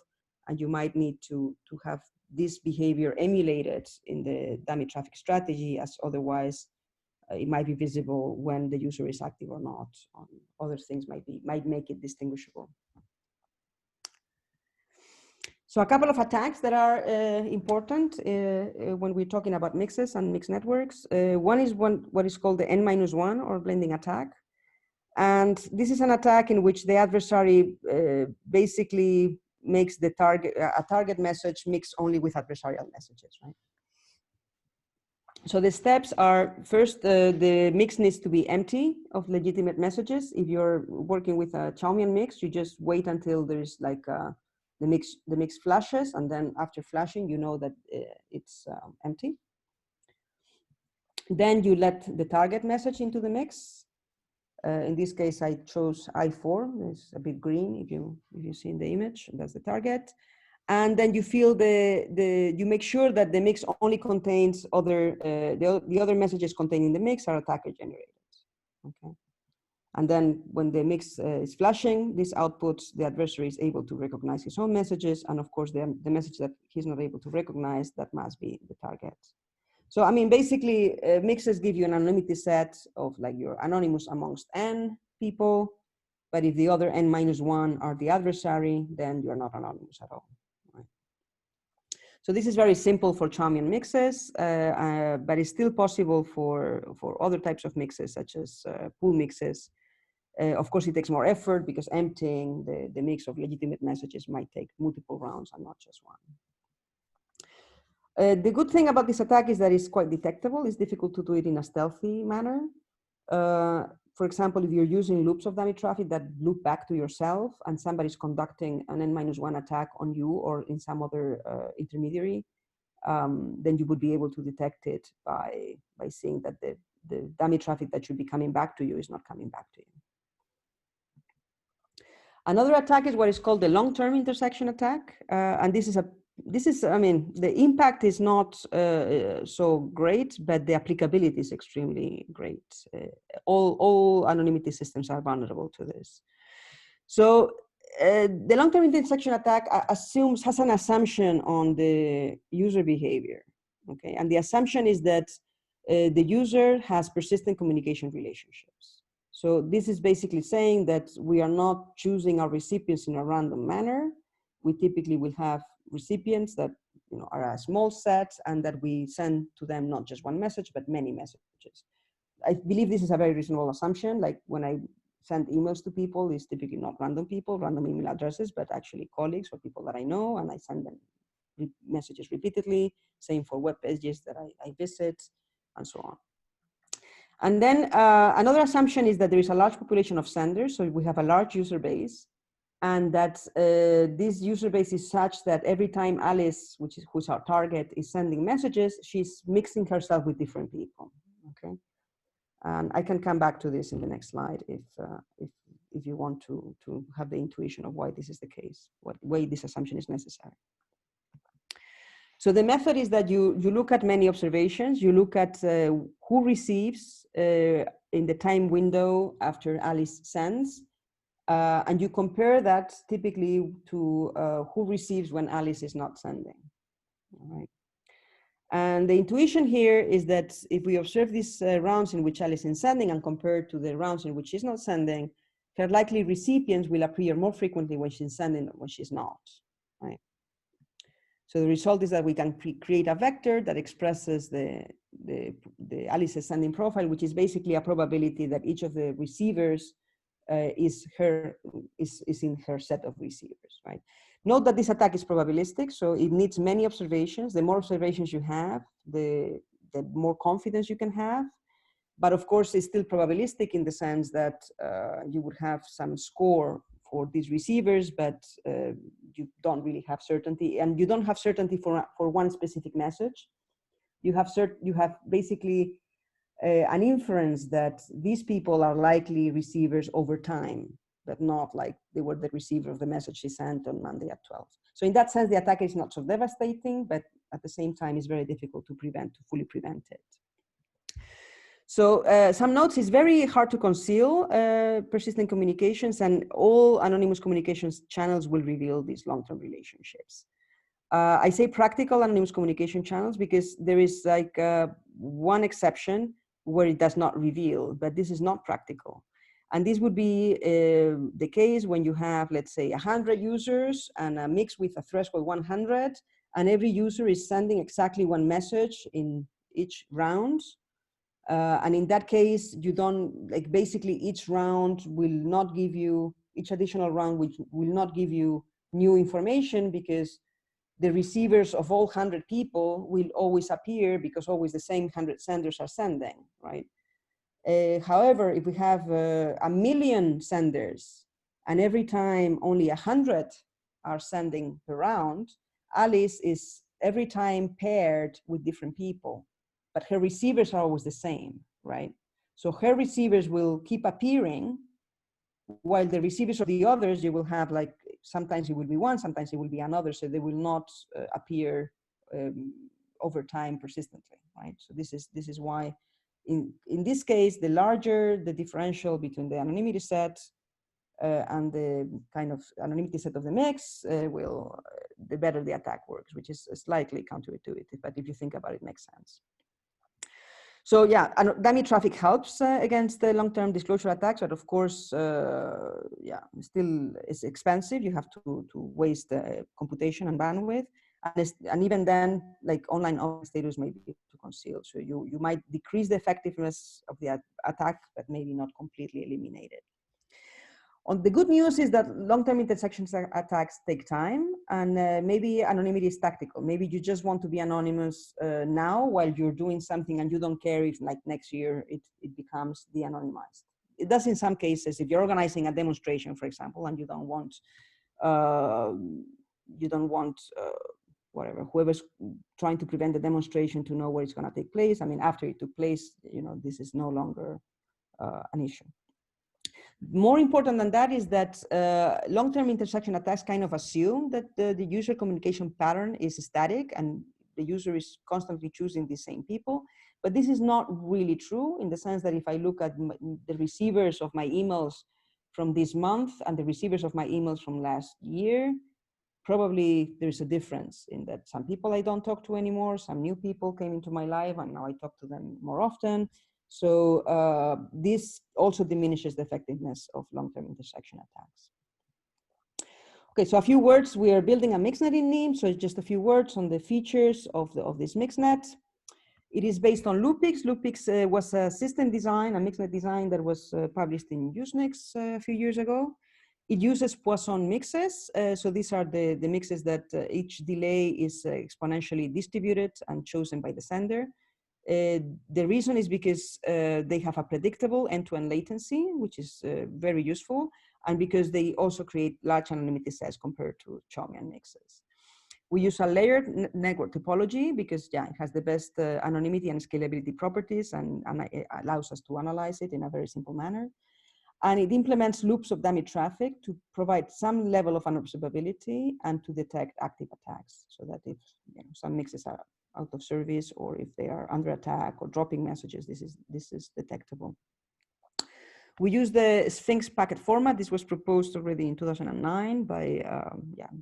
S6: and you might need to have this behavior emulated in the dummy traffic strategy, as otherwise it might be visible when the user is active or not. Other things might make it distinguishable. So a couple of attacks that are important when we're talking about mixes and mixed networks. One is what is called the N-1 or blending attack. And this is an attack in which the adversary basically makes the target a target message mix only with adversarial messages, right? So the steps are, first, the mix needs to be empty of legitimate messages. If you're working with a Chaumian mix, you just wait until there's like the mix flashes, and then after flashing, you know that it's empty. Then you let the target message into the mix. In this case, I chose I4. It's a bit green if you see in the image. That's the target. And then you feel you make sure that the mix only contains the other messages contained in the mix are attacker generated. Okay. And then when the mix is flashing, this outputs the adversary is able to recognize his own messages, and of course the message that he's not able to recognize, that must be the target. So I mean, basically, mixes give you an anonymity set of like you're anonymous amongst n people, but if the other n-1 are the adversary, then you're not anonymous at all. So this is very simple for Chaumian mixes, but it's still possible for other types of mixes, such as pool mixes. Of course, it takes more effort because emptying the mix of legitimate messages might take multiple rounds and not just one. The good thing about this attack is that it's quite detectable. It's difficult to do it in a stealthy manner. For example, if you're using loops of dummy traffic that loop back to yourself and somebody's conducting an n-1 attack on you or in some other intermediary, then you would be able to detect it by seeing that the dummy traffic that should be coming back to you is not coming back to you. Another attack is what is called the long-term intersection attack. And I mean, the impact is not so great, but the applicability is extremely great. All anonymity systems are vulnerable to this. So the long-term intersection attack has an assumption on the user behavior, okay? And the assumption is that the user has persistent communication relationships. So this is basically saying that we are not choosing our recipients in a random manner. We typically will have recipients that are a small set, and that we send to them not just one message, but many messages. I believe this is a very reasonable assumption. Like when I send emails to people, it's typically not random people, random email addresses, but actually colleagues or people that I know, and I send them messages repeatedly. Same for web pages that I visit, and so on. And then another assumption is that there is a large population of senders, so we have a large user base, and that this user base is such that every time Alice, who's our target, is sending messages, she's mixing herself with different people. Okay, and I can come back to this in the next slide if you want to have the intuition of why this is the case, why this assumption is necessary. So the method is that you look at many observations. You look at who receives in the time window after Alice sends, and you compare that typically to who receives when Alice is not sending. All right. And the intuition here is that if we observe these rounds in which Alice is sending and compare to the rounds in which she's not sending, her likely recipients will appear more frequently when she's sending than when she's not. Right. So the result is that we can create a vector that expresses the Alice's sending profile, which is basically a probability that each of the receivers is in her set of receivers, right? Note that this attack is probabilistic, so it needs many observations. The more observations you have, the more confidence you can have. But of course, it's still probabilistic in the sense that you would have some score for these receivers, but you don't really have certainty, and you don't have certainty for one specific message. You have basically an inference that these people are likely receivers over time, but not like they were the receiver of the message she sent on Monday at 12. So in that sense, the attack is not so devastating, but at the same time, it's very difficult to fully prevent it. So some notes, is very hard to conceal persistent communications, and all anonymous communications channels will reveal these long-term relationships. I say practical anonymous communication channels because there is like one exception where it does not reveal, but this is not practical. And this would be the case when you have, let's say, 100 users and a mix with a threshold 100, and every user is sending exactly one message in each round. And in that case, you don't, like, basically each round will not give you, each additional round which will not give you new information because the receivers of all 100 people will always appear because always the same 100 senders are sending, right? However, if we have 1 million senders and every time only 100 are sending per round, Alice is every time paired with different people, but her receivers are always the same, right? So her receivers will keep appearing while the receivers of the others, you will have like, sometimes it will be one, sometimes it will be another, so they will not appear over time persistently, right? So this is why in this case, the larger the differential between the anonymity set and the kind of anonymity set of the mix, the better the attack works, which is slightly counterintuitive, but if you think about it, it makes sense. So yeah, dummy traffic helps against the long-term disclosure attacks, but of course, yeah, still it's expensive. You have to waste computation and bandwidth, and even then, like online status may be to conceal. So you might decrease the effectiveness of the attack, but maybe not completely eliminate it. The good news is that long-term intersection attacks take time, and maybe anonymity is tactical. Maybe you just want to be anonymous now while you're doing something and you don't care if like next year it becomes de-anonymized. It does in some cases. If you're organizing a demonstration, for example, and you don't want whatever, whoever's trying to prevent the demonstration to know where it's going to take place. I mean, after it took place, this is no longer an issue. More important than that is that long-term intersection attacks kind of assume that the user communication pattern is static and the user is constantly choosing the same people. But this is not really true in the sense that if I look at the receivers of my emails from this month and the receivers of my emails from last year, probably there's a difference in that some people I don't talk to anymore, some new people came into my life and now I talk to them more often. So this also diminishes the effectiveness of long-term intersection attacks. Okay, so a few words. We are building a mixnet in Nym, so just a few words on the features of this mixnet. It is based on Lupix. Lupix was a system design, a mixnet design that was published in Usenix a few years ago. It uses Poisson mixes. So these are the mixes that each delay is exponentially distributed and chosen by the sender. The reason is because they have a predictable end-to-end latency, which is very useful, and because they also create large anonymity sets compared to Chaumian mixes. We use a layered network topology because yeah, it has the best anonymity and scalability properties and it allows us to analyze it in a very simple manner. And it implements loops of dummy traffic to provide some level of unobservability and to detect active attacks, so that if some mixes are out of service or if they are under attack or dropping messages, this is detectable. We use the Sphinx packet format. This was proposed already in 2009 by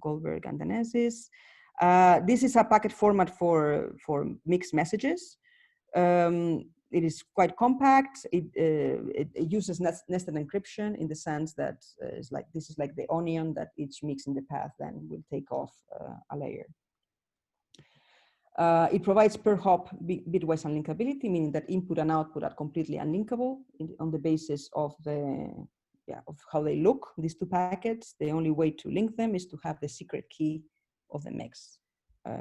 S6: Goldberg and Danezis. This is a packet format for mixed messages. It is quite compact. It uses nested encryption in the sense that this is like the onion that each mix in the path then will take off a layer. It provides per hop bitwise unlinkability, meaning that input and output are completely unlinkable on the basis of of how they look, these two packets. The only way to link them is to have the secret key of the mix,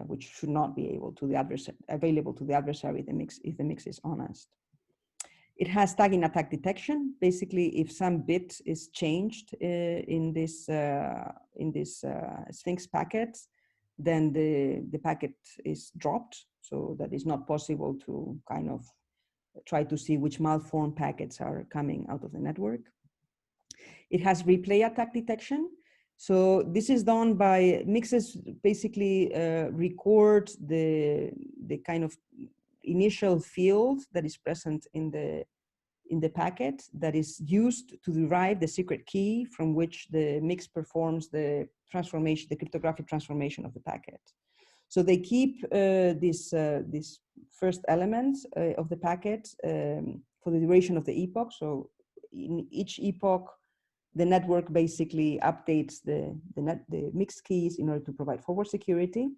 S6: which should not be available to the adversary if the mix is honest. It has tagging attack detection. Basically, if some bit is changed in this Sphinx packet, then the packet is dropped. So that is not possible to kind of try to see which malformed packets are coming out of the network. It has replay attack detection. So this is done by mixes basically record the kind of initial field that is present in the packet that is used to derive the secret key from which the mix performs the transformation, the cryptographic transformation of the packet. So they keep this first element of the packet for the duration of the epoch. So in each epoch, the network basically updates the mixed keys in order to provide forward security.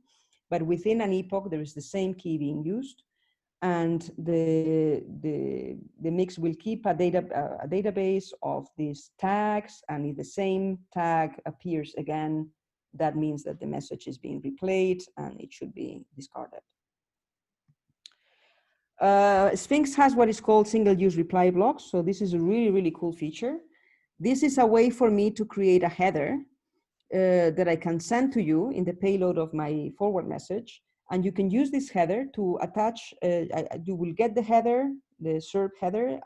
S6: But within an epoch, there is the same key being used. And the mix will keep a database of these tags, and if the same tag appears again that means that the message is being replayed and it should be discarded. Sphinx has what is called single-use reply blocks. So this is a really, really cool feature. This is a way for me to create a header that I can send to you in the payload of my forward message. And you can use this header to attach, you will get the header, the SERP header,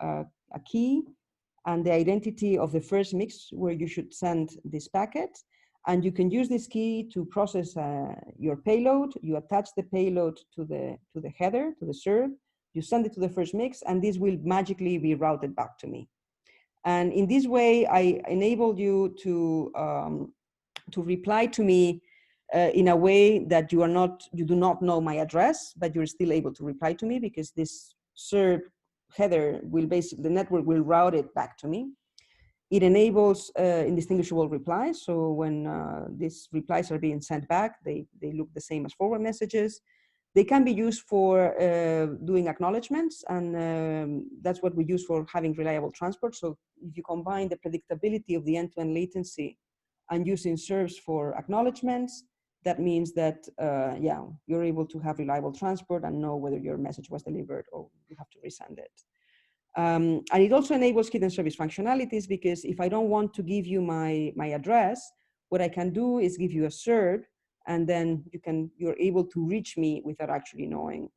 S6: a key, and the identity of the first mix where you should send this packet. And you can use this key to process your payload. You attach the payload to the header, to the SERP. You send it to the first mix, and this will magically be routed back to me. And in this way, I enable you to reply to me in a way that you do not know my address, but you're still able to reply to me because this SERP header will basically, the network will route it back to me. It enables indistinguishable replies. So when these replies are being sent back, they look the same as forward messages. They can be used for doing acknowledgements, and that's what we use for having reliable transport. So if you combine the predictability of the end-to-end latency and using SERPs for acknowledgements, that means that, yeah, you're able to have reliable transport and know whether your message was delivered or you have to resend it. And it also enables hidden service functionalities, because if I don't want to give you my address, what I can do is give you a SERP, and then you're able to reach me without actually knowing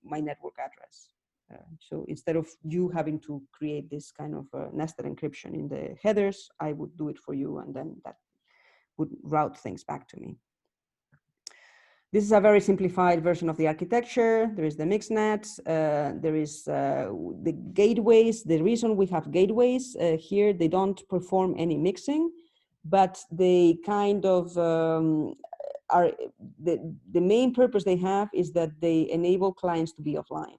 S6: my network address. So instead of you having to create this kind of nested encryption in the headers, I would do it for you, and then that would route things back to me. This is a very simplified version of the architecture. There is the mixnets, there is the gateways. The reason we have gateways here, they don't perform any mixing, but they kind of are, the main purpose they have is that they enable clients to be offline.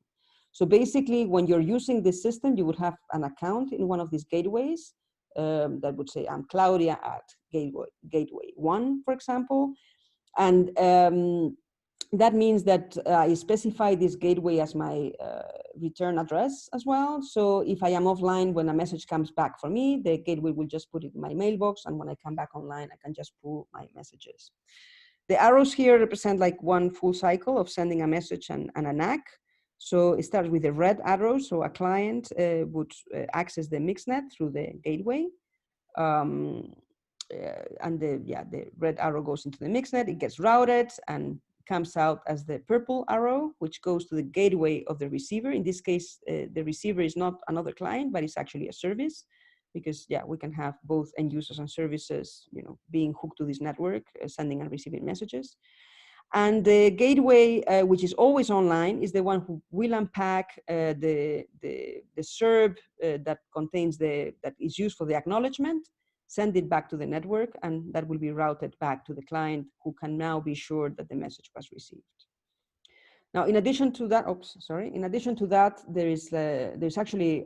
S6: So basically, when you're using this system, you would have an account in one of these gateways that would say, I'm Claudia at gateway 1, for example. And that means that I specify this gateway as my return address as well. So if I am offline, when a message comes back for me, the gateway will just put it in my mailbox. And when I come back online, I can just pull my messages. The arrows here represent like one full cycle of sending a message and an ACK. So it starts with the red arrow. So a client would access the mixnet through the gateway. And the red arrow goes into the mixnet, it gets routed and comes out as the purple arrow, which goes to the gateway of the receiver. In this case, the receiver is not another client, but it's actually a service, because yeah, we can have both end users and services, you know, being hooked to this network, sending and receiving messages. And the gateway, which is always online, is the one who will unpack the SERP that contains that is used for the acknowledgement, send it back to the network, and that will be routed back to the client, who can now be sure that the message was received. Now, in addition to that, in addition to that, there's actually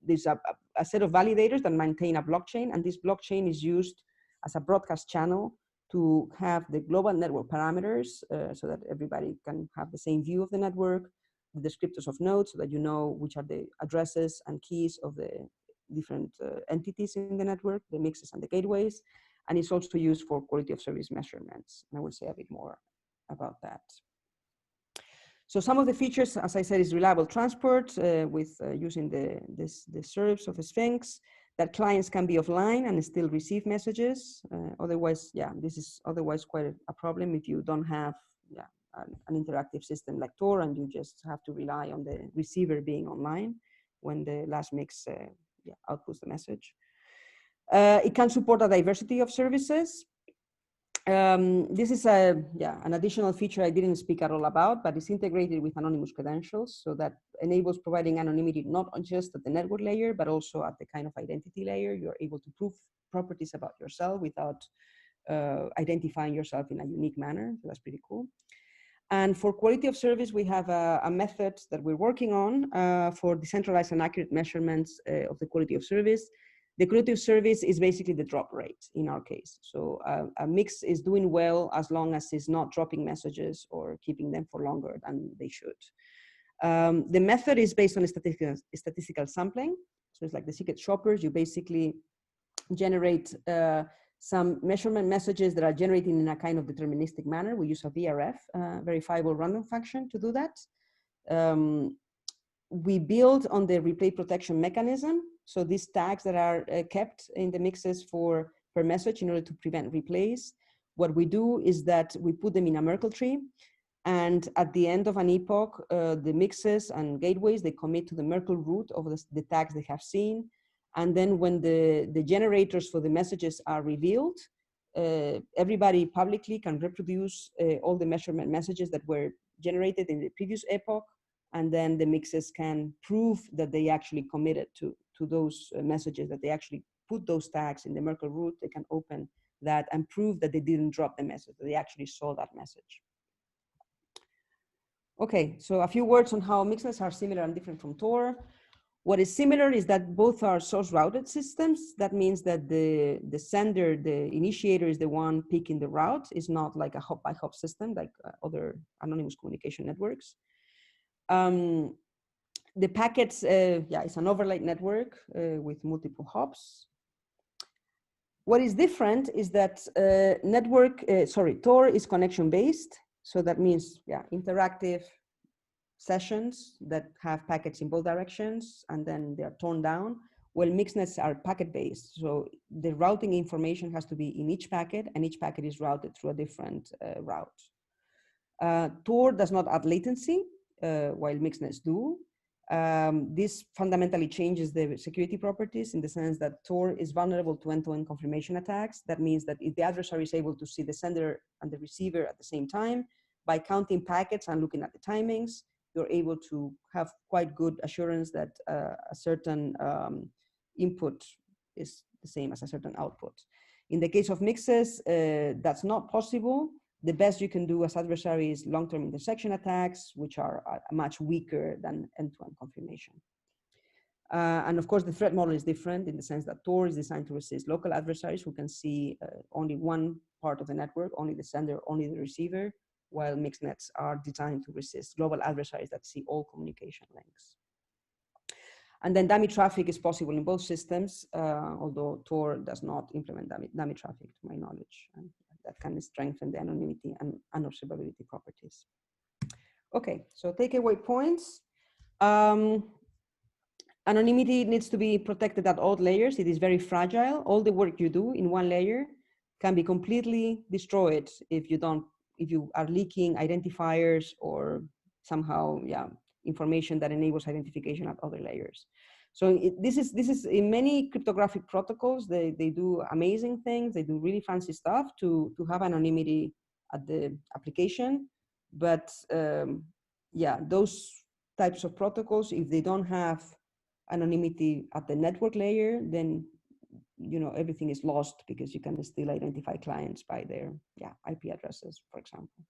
S6: there's a set of validators that maintain a blockchain, and this blockchain is used as a broadcast channel to have the global network parameters so that everybody can have the same view of the network, the descriptors of nodes, so that you know which are the addresses and keys of the different entities in the network, the mixes and the gateways. And it's also used for quality of service measurements. And I will say a bit more about that. So some of the features, as I said, is reliable transport with using the SERPs of the Sphinx, that clients can be offline and still receive messages. Otherwise, yeah, this is otherwise quite a problem if you don't have an interactive system like Tor, and you just have to rely on the receiver being online when the last mix outputs the message. It can support a diversity of services. This is an additional feature I didn't speak at all about, but it's integrated with anonymous credentials, so that enables providing anonymity not just at the network layer, but also at the kind of identity layer. You're able to prove properties about yourself without identifying yourself in a unique manner. So that's pretty cool. And for quality of service, we have a method that we're working on for decentralized and accurate measurements of the quality of service. The quality of service is basically the drop rate in our case. So a mix is doing well as long as it's not dropping messages or keeping them for longer than they should. The method is based on statistical sampling. So it's like the secret shoppers. You basically generate some measurement messages that are generated in a kind of deterministic manner. We use a VRF, verifiable random function, to do that. We build on the replay protection mechanism. So these tags that are kept in the mixes per message in order to prevent replays. What we do is that we put them in a Merkle tree, and at the end of an epoch, the mixes and gateways, they commit to the Merkle root of the tags they have seen. And then when the generators for the messages are revealed, everybody publicly can reproduce all the measurement messages that were generated in the previous epoch, and then the mixes can prove that they actually committed to those messages, that they actually put those tags in the Merkle root. They can open that and prove that they didn't drop the message, that they actually saw that message. Okay, so a few words on how mixnets are similar and different from Tor. What is similar is that both are source routed systems. That means that the sender, the initiator, is the one picking the route. It's not like a hop by hop system like other anonymous communication networks. The packets, it's an overlaid network with multiple hops. What is different is that Tor is connection based. So that means, interactive sessions that have packets in both directions, and then they're torn down. Well, mixnets are packet based. So the routing information has to be in each packet, and each packet is routed through a different route. Tor does not add latency, while mixnets do. This fundamentally changes the security properties in the sense that Tor is vulnerable to end-to-end confirmation attacks. That means that if the adversary is able to see the sender and the receiver at the same time, by counting packets and looking at the timings, you're able to have quite good assurance that a certain input is the same as a certain output. In the case of mixes, that's not possible. The best you can do as adversary is long-term intersection attacks, which are much weaker than end-to-end confirmation. And of course, the threat model is different in the sense that Tor is designed to resist local adversaries who can see only one part of the network, only the sender, only the receiver, while mixnets are designed to resist global adversaries that see all communication links. And then dummy traffic is possible in both systems, although Tor does not implement dummy traffic, to my knowledge. And that can strengthen the anonymity and unobservability properties. Okay, so takeaway points. Anonymity needs to be protected at all layers. It is very fragile. All the work you do in one layer can be completely destroyed if you are leaking identifiers or somehow, information that enables identification at other layers. So this is in many cryptographic protocols, they do amazing things. They do really fancy stuff to have anonymity at the application. But those types of protocols, if they don't have anonymity at the network layer, then everything is lost because you can still identify clients by their IP addresses, for example.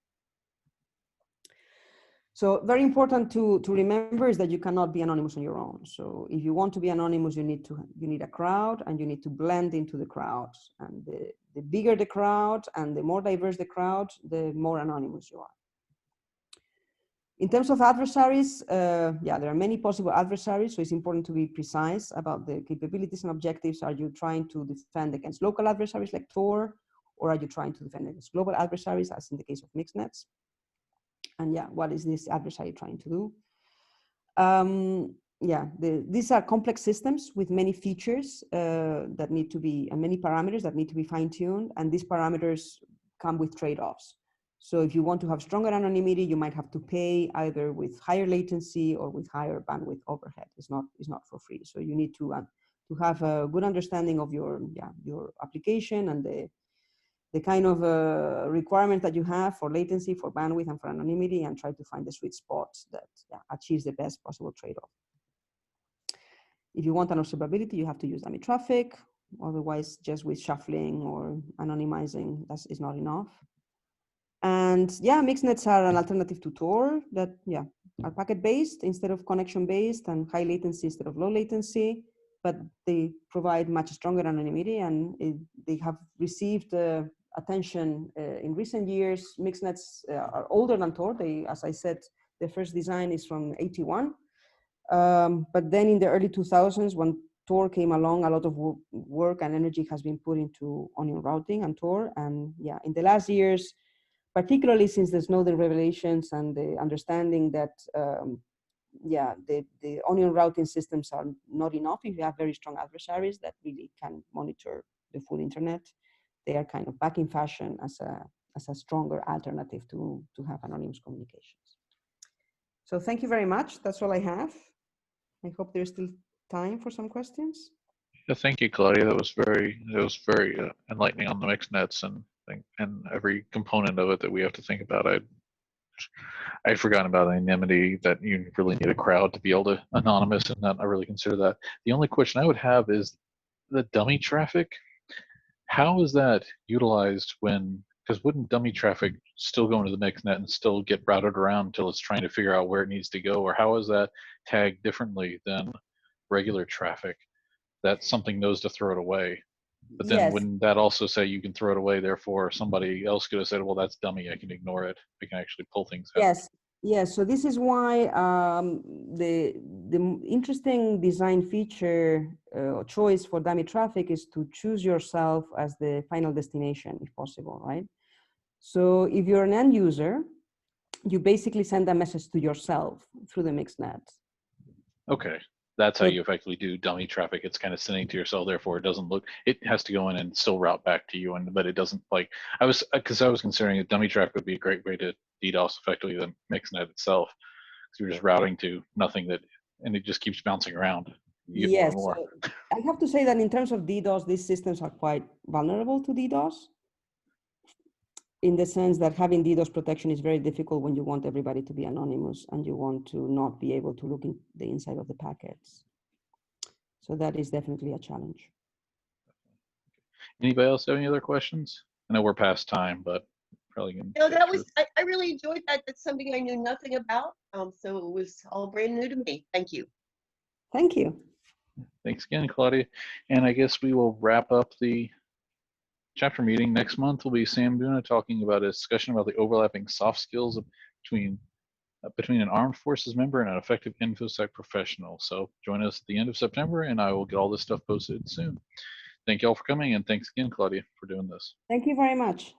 S6: So very important to remember is that you cannot be anonymous on your own. So if you want to be anonymous, you need a crowd, and you need to blend into the crowd. And the bigger the crowd and the more diverse the crowd, the more anonymous you are. In terms of adversaries, there are many possible adversaries, so it's important to be precise about the capabilities and objectives. Are you trying to defend against local adversaries like Tor, or are you trying to defend against global adversaries, as in the case of mixnets? And what is this adversary trying to do? These are complex systems with many features that need to be, and many parameters that need to be fine-tuned, and these parameters come with trade-offs. So if you want to have stronger anonymity, you might have to pay either with higher latency or with higher bandwidth overhead. It's not for free. So you need to have a good understanding of your application and the kind of requirements that you have for latency, for bandwidth, and for anonymity, and try to find the sweet spot that achieves the best possible trade-off. If you want an observability, you have to use dummy traffic. Otherwise, just with shuffling or anonymizing, that is not enough. And mixnets are an alternative to Tor that are packet-based instead of connection-based, and high latency instead of low latency, but they provide much stronger anonymity, and they have received attention in recent years. Mixnets are older than Tor. As I said, the first design is from '81. But then in the early 2000s, when Tor came along, a lot of work and energy has been put into onion routing and Tor. And yeah, in the last years, particularly since the Snowden revelations and the understanding that, yeah, the onion routing systems are not enough if you have very strong adversaries that really can monitor the full internet. They are kind of back in fashion as a stronger alternative to have anonymous communications. So thank you very much. That's all I have. I hope there's still time for some questions.
S1: Yeah, thank you, Claudia. That was very enlightening on the mixnets and every component of it that we have to think about. I'd forgotten about anonymity, that you really need a crowd to be able to anonymous, and not I really consider that. The only question I would have is the dummy traffic. How is that utilized when, because wouldn't dummy traffic still go into the mixnet and still get routed around until it's trying to figure out where it needs to go? Or how is that tagged differently than regular traffic? That something knows to throw it away. But then
S6: Yes.
S1: wouldn't that also say you can throw it away, therefore somebody else could have said, well, that's dummy, I can ignore it. I can actually pull things out.
S6: Yes. Yes. So this is why the interesting design feature or choice for dummy traffic is to choose yourself as the final destination, if possible, right? So if you're an end user, you basically send a message to yourself through the mixnet.
S1: Okay. That's how
S6: So-
S1: you effectively do dummy traffic. It's kind of sending to yourself, therefore it doesn't look, it has to go in and still route back to you, but it doesn't, like, because I was considering that dummy traffic would be a great way to DDoS effectively the mixnet itself. So you're just routing to nothing and it just keeps bouncing around. You get
S6: Yes,
S1: more and more.
S6: so I have to say that in terms of DDoS, these systems are quite vulnerable to DDoS, in the sense that having DDoS protection is very difficult when you want everybody to be anonymous and you want to not be able to look in the inside of the packets. So that is definitely a challenge.
S1: Anybody else have any other questions? I know we're past time, but probably can.
S5: No, that was, I really enjoyed that. That's something I knew nothing about. So it was all brand new to me. Thank you.
S6: Thank you.
S1: Thanks again, Claudia. And I guess we will wrap up the chapter meeting. Next month will be Sam Duna talking about a discussion about the overlapping soft skills between an armed forces member and an effective InfoSec professional. So join us at the end of September, and I will get all this stuff posted soon. Thank you all for coming, and thanks again, Claudia, for doing this.
S6: Thank you very much.